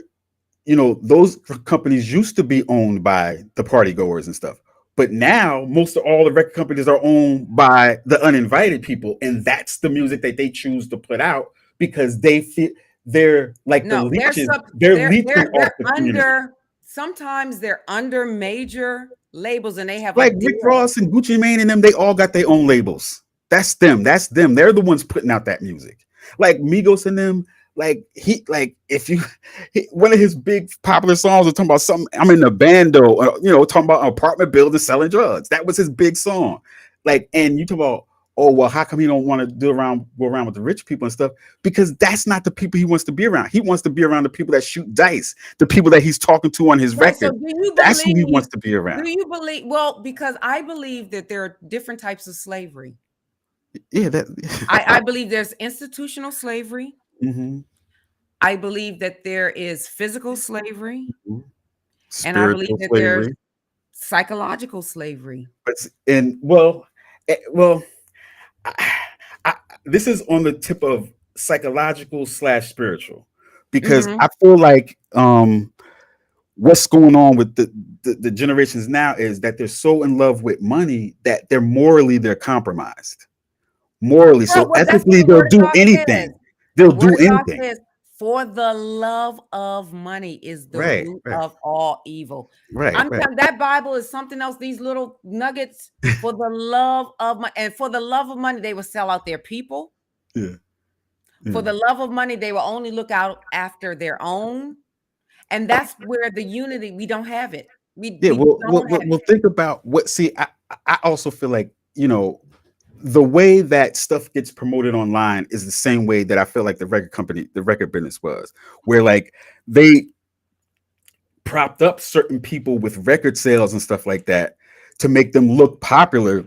those companies used to be owned by the party goers and stuff. But now most of all the record companies are owned by the uninvited people, and that's the music that they choose to put out because they feel they're like the No, leeches. They're leeching off the community. sometimes they're under major labels and they have a Like Rick deal. Ross and Gucci Mane and them, they all got their own labels. That's them. That's them. They're the ones putting out that music. Like Migos and them. If you one of his big popular songs was talking about something. I'm in a bando, talking about an apartment building selling drugs. That was his big song. And you talk about, oh well, how come he don't want to go around with the rich people and stuff? Because that's not the people he wants to be around. He wants to be around the people that shoot dice, the people that he's talking to on his Right. So record. That's who he wants to be around. Do you believe? Well, because I believe that there are different types of slavery. Yeah, I believe there's institutional slavery. Mm-hmm. I believe that there is physical slavery, and I believe Spiritual that slavery. there's psychological slavery. This is on the tip of psychological / spiritual, because Mhm. I feel like what's going on with the generations now is that they're so in love with money that they're compromised morally. So Well, that's what ethically, the they'll word of do God says. anything. The They'll word do of God anything. says, For the love of money is the Right, root right, of all evil. right, I'm right. telling that Bible is something else. These little nuggets for the love of money, and for the love of money, they will sell out their people. Yeah, For yeah. the love of money, they will only look out after their own. And that's where the unity, we don't have it. We Yeah, we don't have it. we'll think about what. See, I also feel like, the way that stuff gets promoted online is the same way that I feel like the record business was, where like they propped up certain people with record sales and stuff like that to make them look popular,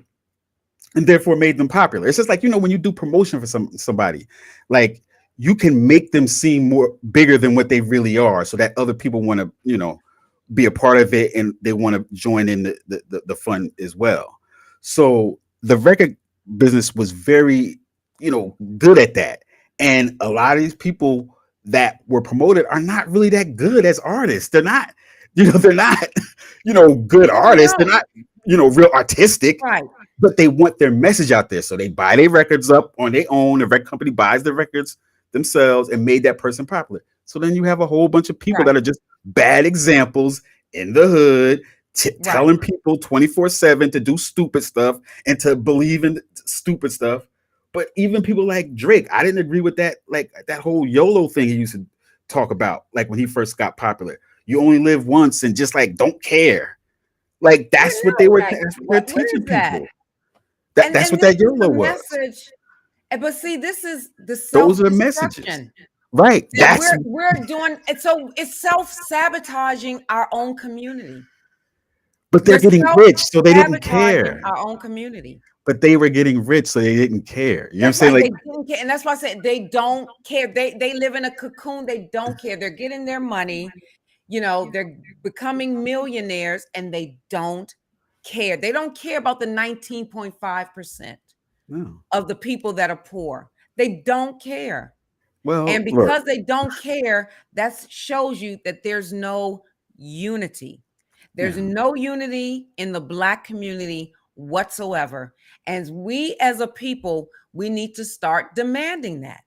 and therefore made them popular. It's just like, when you do promotion for somebody, like, you can make them seem more bigger than what they really are, so that other people want to, be a part of it, and they want to join in the fun as well. So the record business was very, good at that. And a lot of these people that were promoted are not really that good as artists. They're not, they're not, good artists. They're No, not, real artistic, right, but they want their message out there. So they buy their records up on their own. The record company buys the records themselves and made that person popular. So then you have a whole bunch of people right, that are just bad examples in the hood, right. telling people 24/7 to do stupid stuff and to believe in stupid stuff. But even people like Drake, I didn't agree with that, like that whole YOLO thing he used to talk about, like when he first got popular. You only live once, and just like don't care. Like Where that's what they no, were. like, That's what they're what teaching is that? people. That's And what this that is the YOLO was. message. But see, this is the Those are the messages, self-destruction right? that That's we're doing. And so it's self-sabotaging our own community. But they're We're getting rich, so they didn't self-sabotaging care. our own community. But they were getting rich, so they didn't care. You know what I'm That's saying? right. Like, They didn't care. And that's why I said they don't care. They live in a cocoon. They don't care. They're getting their money. They're becoming millionaires and they don't care. They don't care about the 19.5% no. of the people that are poor. They don't care. Well, And look, because they don't care, that shows you that there's no unity. There's yeah. no unity in the Black community whatsoever. And we as a people, we need to start demanding that.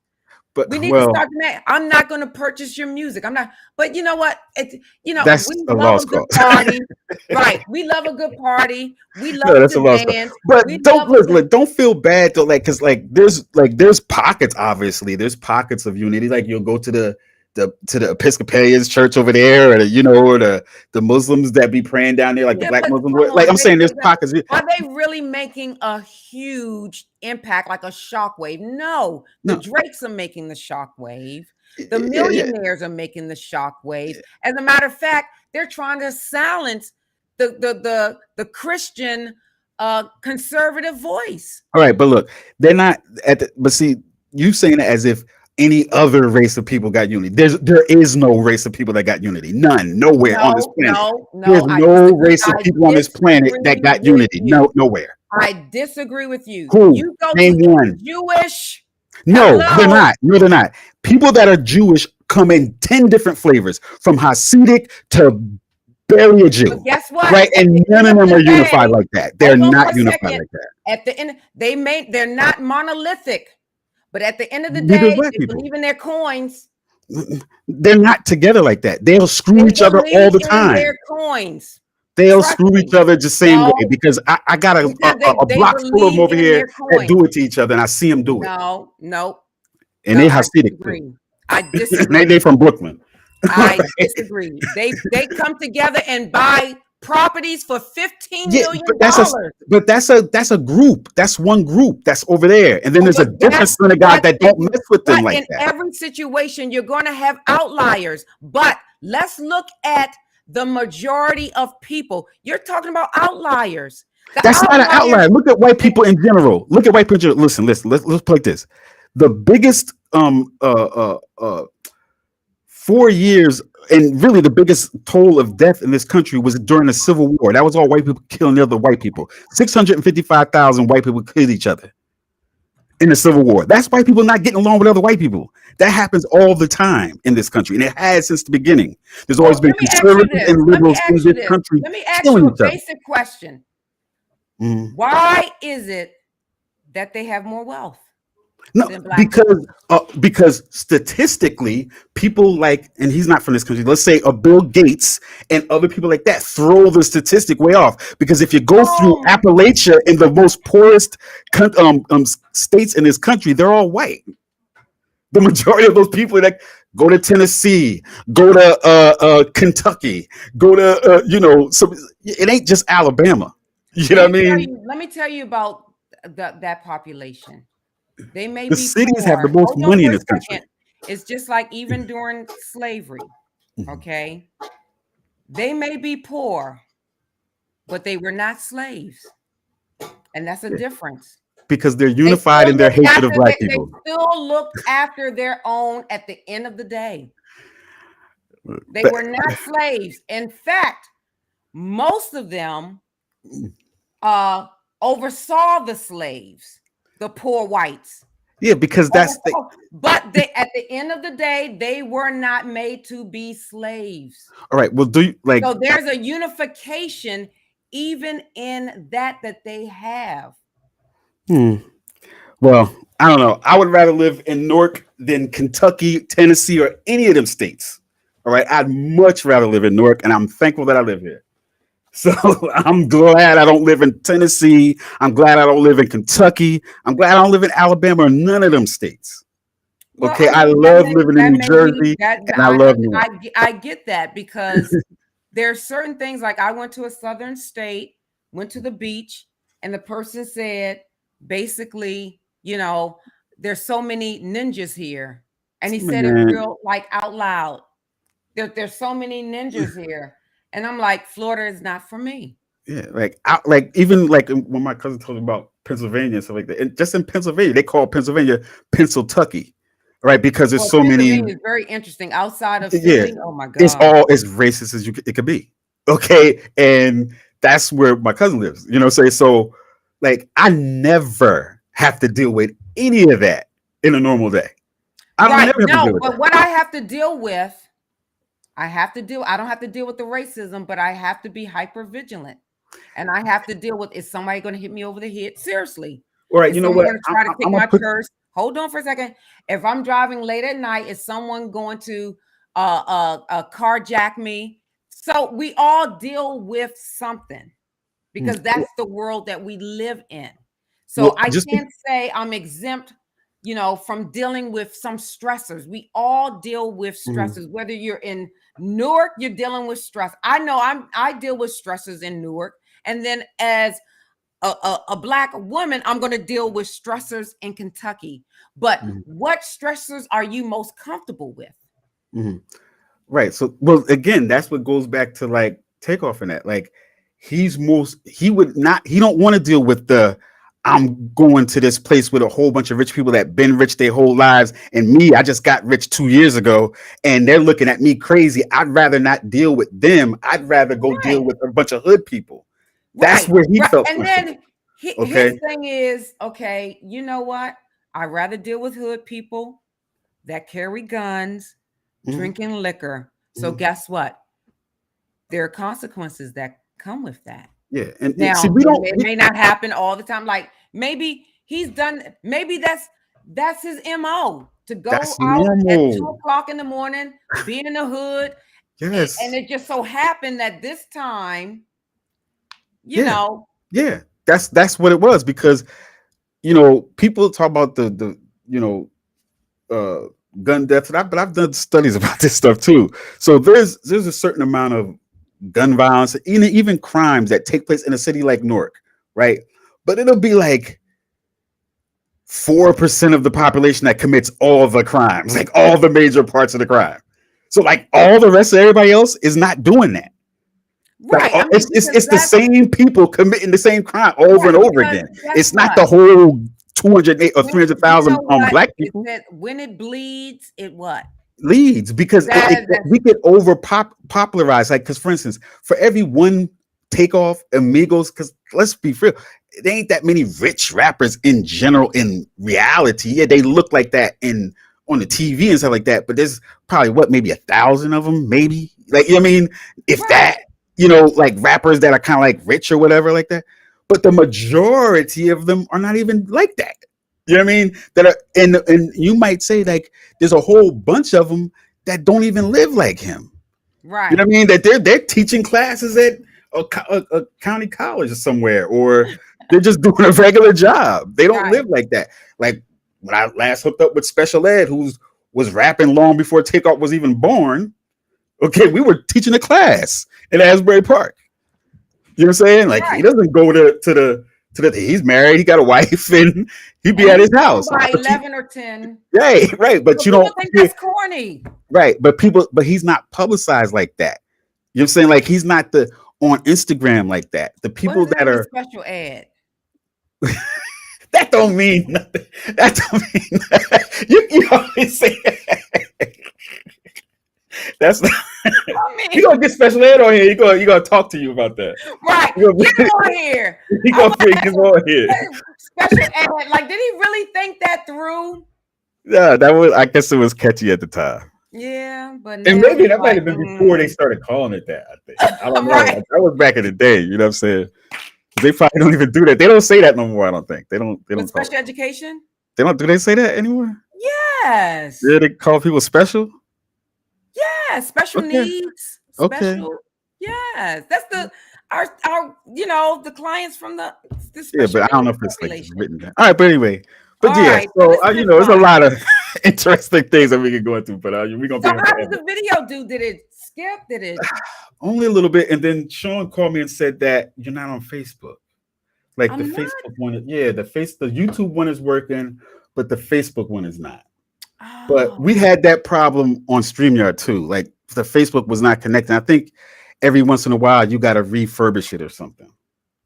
But We need to well, start demanding. I'm not going to purchase your music. I'm not. But you know what? that's We a love a lost good cause. party. Right. We love a good party. We No, love that's to a lost cause. dance. We But don't love a look, good. look, don't feel bad though, like, because there's pockets. Obviously, there's pockets of unity. Like you'll go to the Episcopalians church over there, or or the Muslims that be praying down there, like the Yeah, Black but Muslims. come Like on, I'm saying, there's pockets. are they really making a huge impact, like a shockwave? No, the No, Drakes are making the shockwave. The yeah, yeah. millionaires are making the shockwave. As a matter of fact, they're trying to silence the Christian conservative voice. All right, but look, they're not at the. But see, you saying it as if any other race of people got unity. There is no race of people that got unity. None, nowhere on this No, planet. no, There's no. I no disagree. race of people on this planet that got unity. No, nowhere. I disagree with you. Who? You go to Name any one. Jewish. No, they're Hello. not. No, they're not. People that are Jewish come in 10 different flavors, from Hasidic to barely a But Jew. guess what? Right? At And the none end of of them are the unified day, like that. They're hold on for not a unified second. like that. At the end, they're not monolithic, but at the end of the Neither is day, black they people. believe in their coins. They're not together like that. They'll screw They each other all believe the in their time. coins. They'll Trust screw each me. other the same way, No, because I got because a they block full of them believe over in here their that coins. do it to each other, and I see them do it. No, no, And they no. I Hasidic too. disagree. I They disagree. from Brooklyn. I disagree. They come together and buy properties for $15 Yeah, million. but that's a group. That's one group that's over there, and then Oh, there's a but different synagogue that don't mess with them but like in that. every situation, you're going to have outliers. But let's look at the majority of people. You're talking about outliers. The That's not an outliers. outlier. Look at white people in general. Look at white people. Listen. Let's play this. The biggest 4 years, and really the biggest toll of death in this country was during the Civil War. That was all white people killing the other white people. 655,000 white people killed each other in the Civil War. That's white people not getting along with other white people. That happens all the time in this country, and it has since the beginning. There's Well, always been let me ask you conservatives this. and Let me liberals in ask you this this. country Let me ask killing you a each other. basic question. Mhm. Why is it that they have more wealth? No, than black people. because statistically, people like, and he's not from this country. Let's say a Bill Gates and other people like that throw the statistic way off. Because if you go through Oh, Appalachia in the most poorest states in this country, they're all white. The majority of those people that go to Tennessee, go to Kentucky, go to so it ain't just Alabama. You know what I mean? let me tell you about that population. They may The be cities have the poor. most Hold on money for in a this country. second. It's just like even during slavery, okay? They may be poor, but they were not slaves. And that's a difference. Because they're They unified still in their looked hatred of after black they people. still looked after their own at the end of the day. They But- were not slaves. In fact, most of them uh oversaw the slaves, the poor whites. yeah, because But they, at the end of the day, they were not made to be slaves. all right. Well, do you like? So there's a unification even in that they have. Hmm, well, I don't know. I would rather live in Newark than Kentucky, Tennessee, or any of them states. All right, I'd much rather live in Newark, and I'm thankful that I live here. So I'm glad I don't live in Tennessee. I'm glad I don't live in Kentucky. I'm glad I don't live in Alabama or none of them states. Well, Okay, I I mean love living in that New may be Jersey, that and I love Newark. I get that because there's certain things like I went to a southern state, went to the beach, and the person said basically, there's so many ninjas here. And he said it Man, real like out loud. There's so many ninjas here. And I'm like, Florida is not for me. yeah, like even like when my cousin told me about Pennsylvania and stuff like that, and just in Pennsylvania, they call Pennsylvania Pennsyltucky, right? Because there's Well, so many. Pennsylvania is very interesting. Outside of Yeah, Philly, oh my it's God. all as racist as it could be. Okay, and that's where my cousin lives. You know, so like I never have to deal with any of that in a normal day. I don't Right. never have to deal No, with but that. what I have to deal with, I don't have to deal with the racism, but I have to be hyper vigilant. And I have to deal with, is somebody going to hit me over the head? Seriously. All right, Is you know someone what? going to try to take I'm gonna my put. purse? Hold on for a second. If I'm driving late at night, is someone going to carjack me? So we all deal with something because that's the world that we live in. So Well, I just can't say I'm exempt, from dealing with some stressors. We all deal with Mhm. stressors. Whether you're in Newark, you're dealing with stress. I know I deal with stressors in Newark, and then as a black woman, I'm going to deal with stressors in Kentucky. But Mhm. what stressors are you most comfortable with? Mhm. Right. So, well, again, that's what goes back to like Takeoff and that. Like, he would not, he don't want to deal with I'm going to this place with a whole bunch of rich people that been rich their whole lives. And me, I just got rich 2 years ago and they're looking at me crazy. I'd rather not deal with them. I'd rather go deal Right, with a bunch of hood people. That's right, where he right. felt And comfortable. then his Okay. thing is, okay, you know what? I'd rather deal with hood people that carry guns, Mhm, drinking liquor. So mhm. guess what? There are consequences that come with that. Yeah. And see, Now, we don't, it may not happen all the time. Like maybe he's done, maybe that's his MO to go that's out at normal. 2 o'clock in the morning, be in the hood. And Yes. it just so happened that this time, you Yeah. know, Yeah. That's what it was because people talk about the you know uh gun deaths, but I've done studies about this stuff too. So there's a certain amount of gun violence, even crimes that take place in a city like Newark, right? But it'll be like 4% of the population that commits all the crimes, like all the major parts of the crime. So like all the rest of everybody else is not doing that. Like right. I mean, it's the same people committing the same crime over and over because again. guess It's not what? the whole 208 or You know 300,000 what? black It people. said when it bleeds, it what? Leads because That we get popularized. Like, because for instance, for every one Takeoff Amigos, because let's be real, there ain't that many rich rappers in general in reality. Yeah, they look like that in on the TV and stuff like that, but there's probably maybe 1,000 of them, maybe, like, you know what I mean, if right. that, like rappers that are kind of like rich or whatever like that. But the majority of them are not even like that. You know what I mean? That are, and you might say like there's a whole bunch of them that don't even live like him. You know Right. what I mean? That they're teaching classes at a county college or somewhere, or they're just doing a regular job. They don't Right. live like that. Like when I last hooked up with Special Ed, who was rapping long before Takeoff was even born. Okay, we were teaching a class in Asbury Park. You know what I'm saying? Like he Right. doesn't go to the. He's married. He got a wife, and he be And at he's his home house. by But you, 11 or 10. right. But So you people don't think hear that's corny. right. But he's not publicized like that. You know what I'm saying? Like he's not the on Instagram like that. The What people does that that mean, are special ed? that don't mean nothing. That don't mean nothing. You always say that. That's not. I He mean, gonna get Special Ed on here. He gonna talk to you about that. right. He gonna, Get him on here. he I'm gonna bring him on here. like, special ed. Like, did he really think that through? Yeah, that was. I guess it was catchy at the time, Yeah, but and now maybe he's that might like, have been before they started calling it that. I think. I don't know. right. That was back in the day. You know what I'm saying? They probably don't even do that. They don't say that no more. I don't think they don't. They With don't talk. special education? They don't. Do they say that anymore? Yes. Yeah, they call people special. Yeah. Special Okay. needs. Okay. Special. Yes. That's the the clients from the Yeah, special but I don't know needs if it's like population. written down. All right, but anyway, All but yeah. right. So So this has been there's a fun. lot of interesting things that we can go into, but we're gonna So be here how did forever. the video do? Did it skip? Did it? Only a little bit, and then Sean called me and said that you're not on Facebook. Like the I'm not. Facebook one, yeah, the YouTube one is working, but the Facebook one is not. But we Oh. had that problem on StreamYard too. Like the Facebook was not connecting. I think every once in a while you got to refurbish it or something.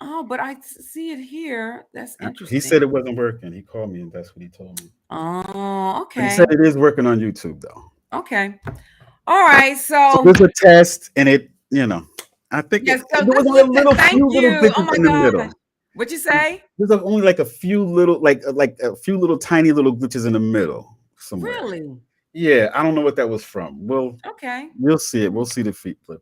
Oh, but I see it here. That's He said interesting. it wasn't working. He called me and that's what he told me. Oh, But he said okay. it is working on YouTube though. Okay. All right. So So there's a test, and I think yes, so there was this only a thank few little you. Oh glitches my in the gosh. middle. What'd you say? There's only like a few little, like a few little tiny little glitches in the middle somewhere. Really? Yeah, I don't know what that was from. Okay. We'll see it. We'll see the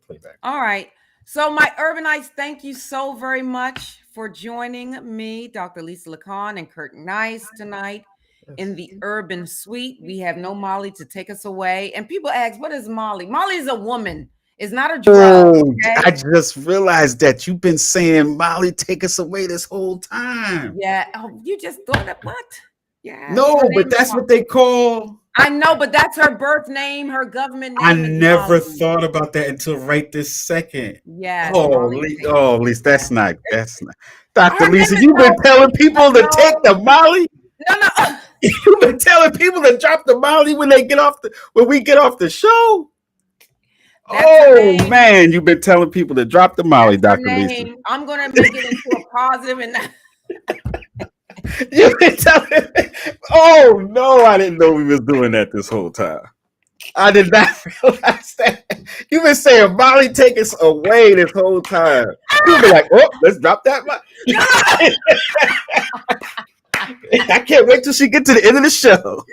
playback. All right. So, my urbanites, thank you so very much for joining me, Dr. Lisa Lacan and Kurt Nice tonight in the Urban Suite. We have no Molly to take us away. And people ask, what is Molly? Molly is a woman. It's not a drug. Oh, I Okay. just realized that you've been saying Molly, take us away this whole time. Yeah. Oh, you just thought of what? Yes. No, Her but name is that's Molly. what they call. I know, but that's her birth name. Her government I name is never Molly. thought about that until right this second. Yes, Oh, Molly. at least Yes. that's not. Dr. Her name Lisa, is you've been telling no, people to take no, the Molly. no, no. You've been telling people to drop the Molly when we get off the show. That's her Oh name. man, you've been telling people to drop the Molly, That's her Dr. Lisa. name. I'm gonna make it into a positive and You've been telling. Oh no, I didn't know we was doing that this whole time. I did not realize that. You've been saying Molly, take us away this whole time. You'll be like, oh, let's drop that. I can't wait till she get to the end of the show.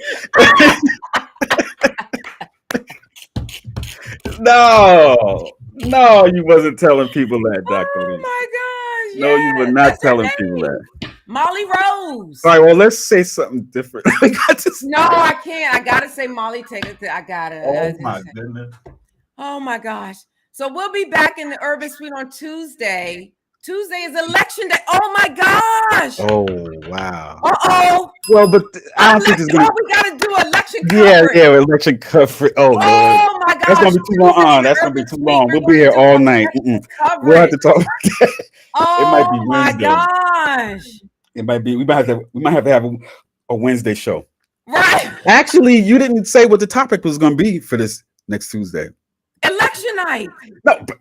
No, you wasn't telling people that, Dr. oh Lee. my gosh. No, you were Yes, not that's her telling people name. that. Molly Rose. All right, well, let's say something different. We got to. No, I can't. I gotta say Molly take it. I gotta. Oh my goodness. Oh my gosh. So we'll be back in the Urban Suite on Tuesday. Tuesday is election day. Oh my gosh. Oh wow. Uh-oh. Well, but I don't think it's gonna. We gotta do election Yeah, coverage. election coverage. Oh Lord, Oh my gosh. that's gonna be too long. That's gonna be too long. We'll be here all night. We'll have to talk. It might be Oh my Wednesday. gosh. It might be. We might have to have a Wednesday show. Right. Actually, you didn't say what the topic was going to be for this next Tuesday. Election night. No, but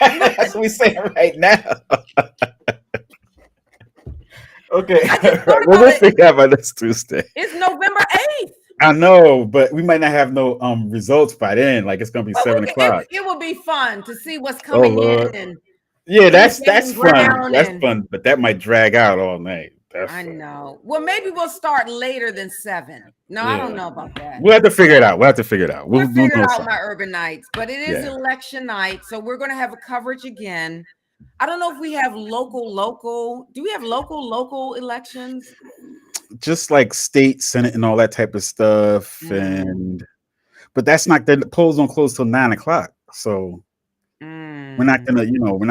that's what we say right now. Okay. Right. Well, we'll figure out by next Tuesday. It's November 8th. I know, but we might not have no results by then. Like it's gonna be 7 o'clock. It will be fun to see what's coming in. And yeah, that's fun. That's and, fun, but that might drag out all night. I know. Well, maybe we'll start later than 7. No, yeah. I don't know about that. We'll have to figure it out. We'll figure out my urban nights, but it is election night, so we're going to have a coverage again. I don't know if we have local. Do we have local elections? just like state senate and all that type of stuff, Mm, and but that's not the polls don't close till 9 o'clock. So mm. we're not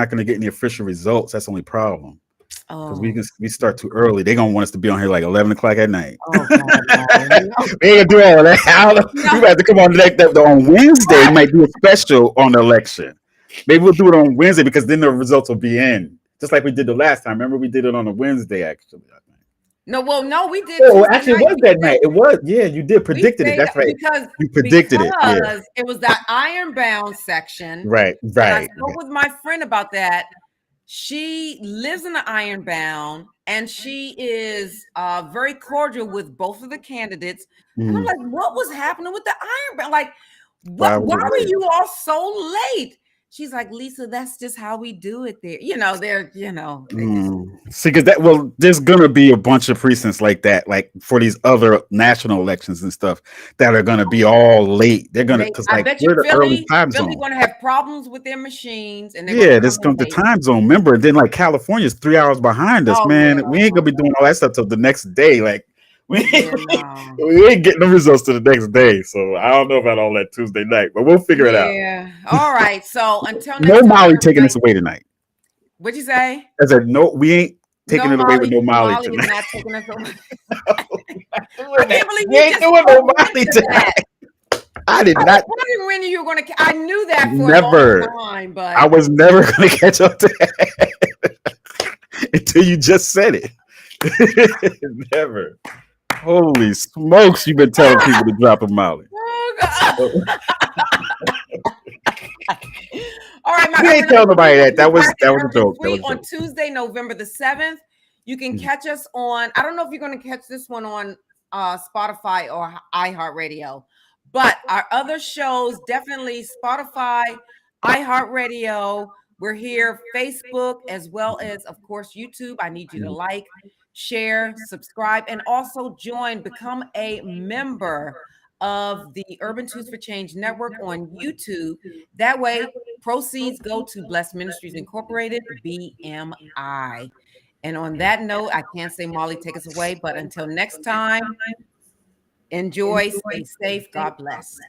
gonna get any official results. That's the only problem because Oh, we start too early. They're gonna want us to be on here like 11 o'clock at night. oh God, no, no, We ain't gonna do all that. I don't know. We no. might have to come on on Wednesday. Might do a special on the election. Maybe we'll do it on Wednesday because then the results will be in. Just like we did the last time. Remember, we did it on a Wednesday, actually. I think. No, well, no, we did Oh, Tuesday actually, it night. was that night. It was. Yeah, you did We predicted it. stayed That's right. because You predicted it. Yeah. it was that ironbound section, Right. and I Right. spoke with my friend about that. She lives in the ironbound, and she is very cordial with both of the candidates. And I'm Mm, like, what was happening with the ironbound? Like, what? Why probably. were Yeah. you all so late? She's like, Lisa, that's just how we do it there. They just See, because there's gonna be a bunch of precincts like that, like for these other national elections and stuff, that are gonna be all late. They're gonna because I like bet you we're the early time Philly zone. going to have problems with their machines, and they're going to Yeah, come this in comes the late. time zone. Remember, and then like California's 3 hours behind us, Oh man. yeah, We ain't gonna be doing all that stuff till the next day. Like we yeah, ain't, no, we ain't getting the results to the next day. So I don't know about all that Tuesday night, but we'll figure it out. yeah. All right. So until No next time, Molly taking everybody. us away tonight. What'd you say? I said no, we ain't taking No, it away with Molly. no Molly Molly is tonight. not taking us away. I Doing that. can't believe We you ain't just doing no spoke Molly into that. tonight. I did I was not. wondering when you were going to. I knew that for a long Never. time, I but was never gonna catch up to that until you just said it. Never. Holy smokes! You've been telling people to drop a Molly. oh God. All right, my We ain't friend. telling nobody that. We'll be back That in was a Urban joke. That Free was a on joke. Tuesday, November the 7th. You can Mm, catch us on. I don't know if you're going to catch this one on Spotify or iHeartRadio, but our other shows definitely Spotify, iHeartRadio. We're here, Facebook, as well as, of course, YouTube. I need you to mm, like, share, subscribe, and also become a member of the Urban Tools for Change Network on YouTube. That way, proceeds go to Blessed Ministries Incorporated, BMI. And on that note, I can't say Molly, take us away, but until next time, enjoy, stay safe, God bless.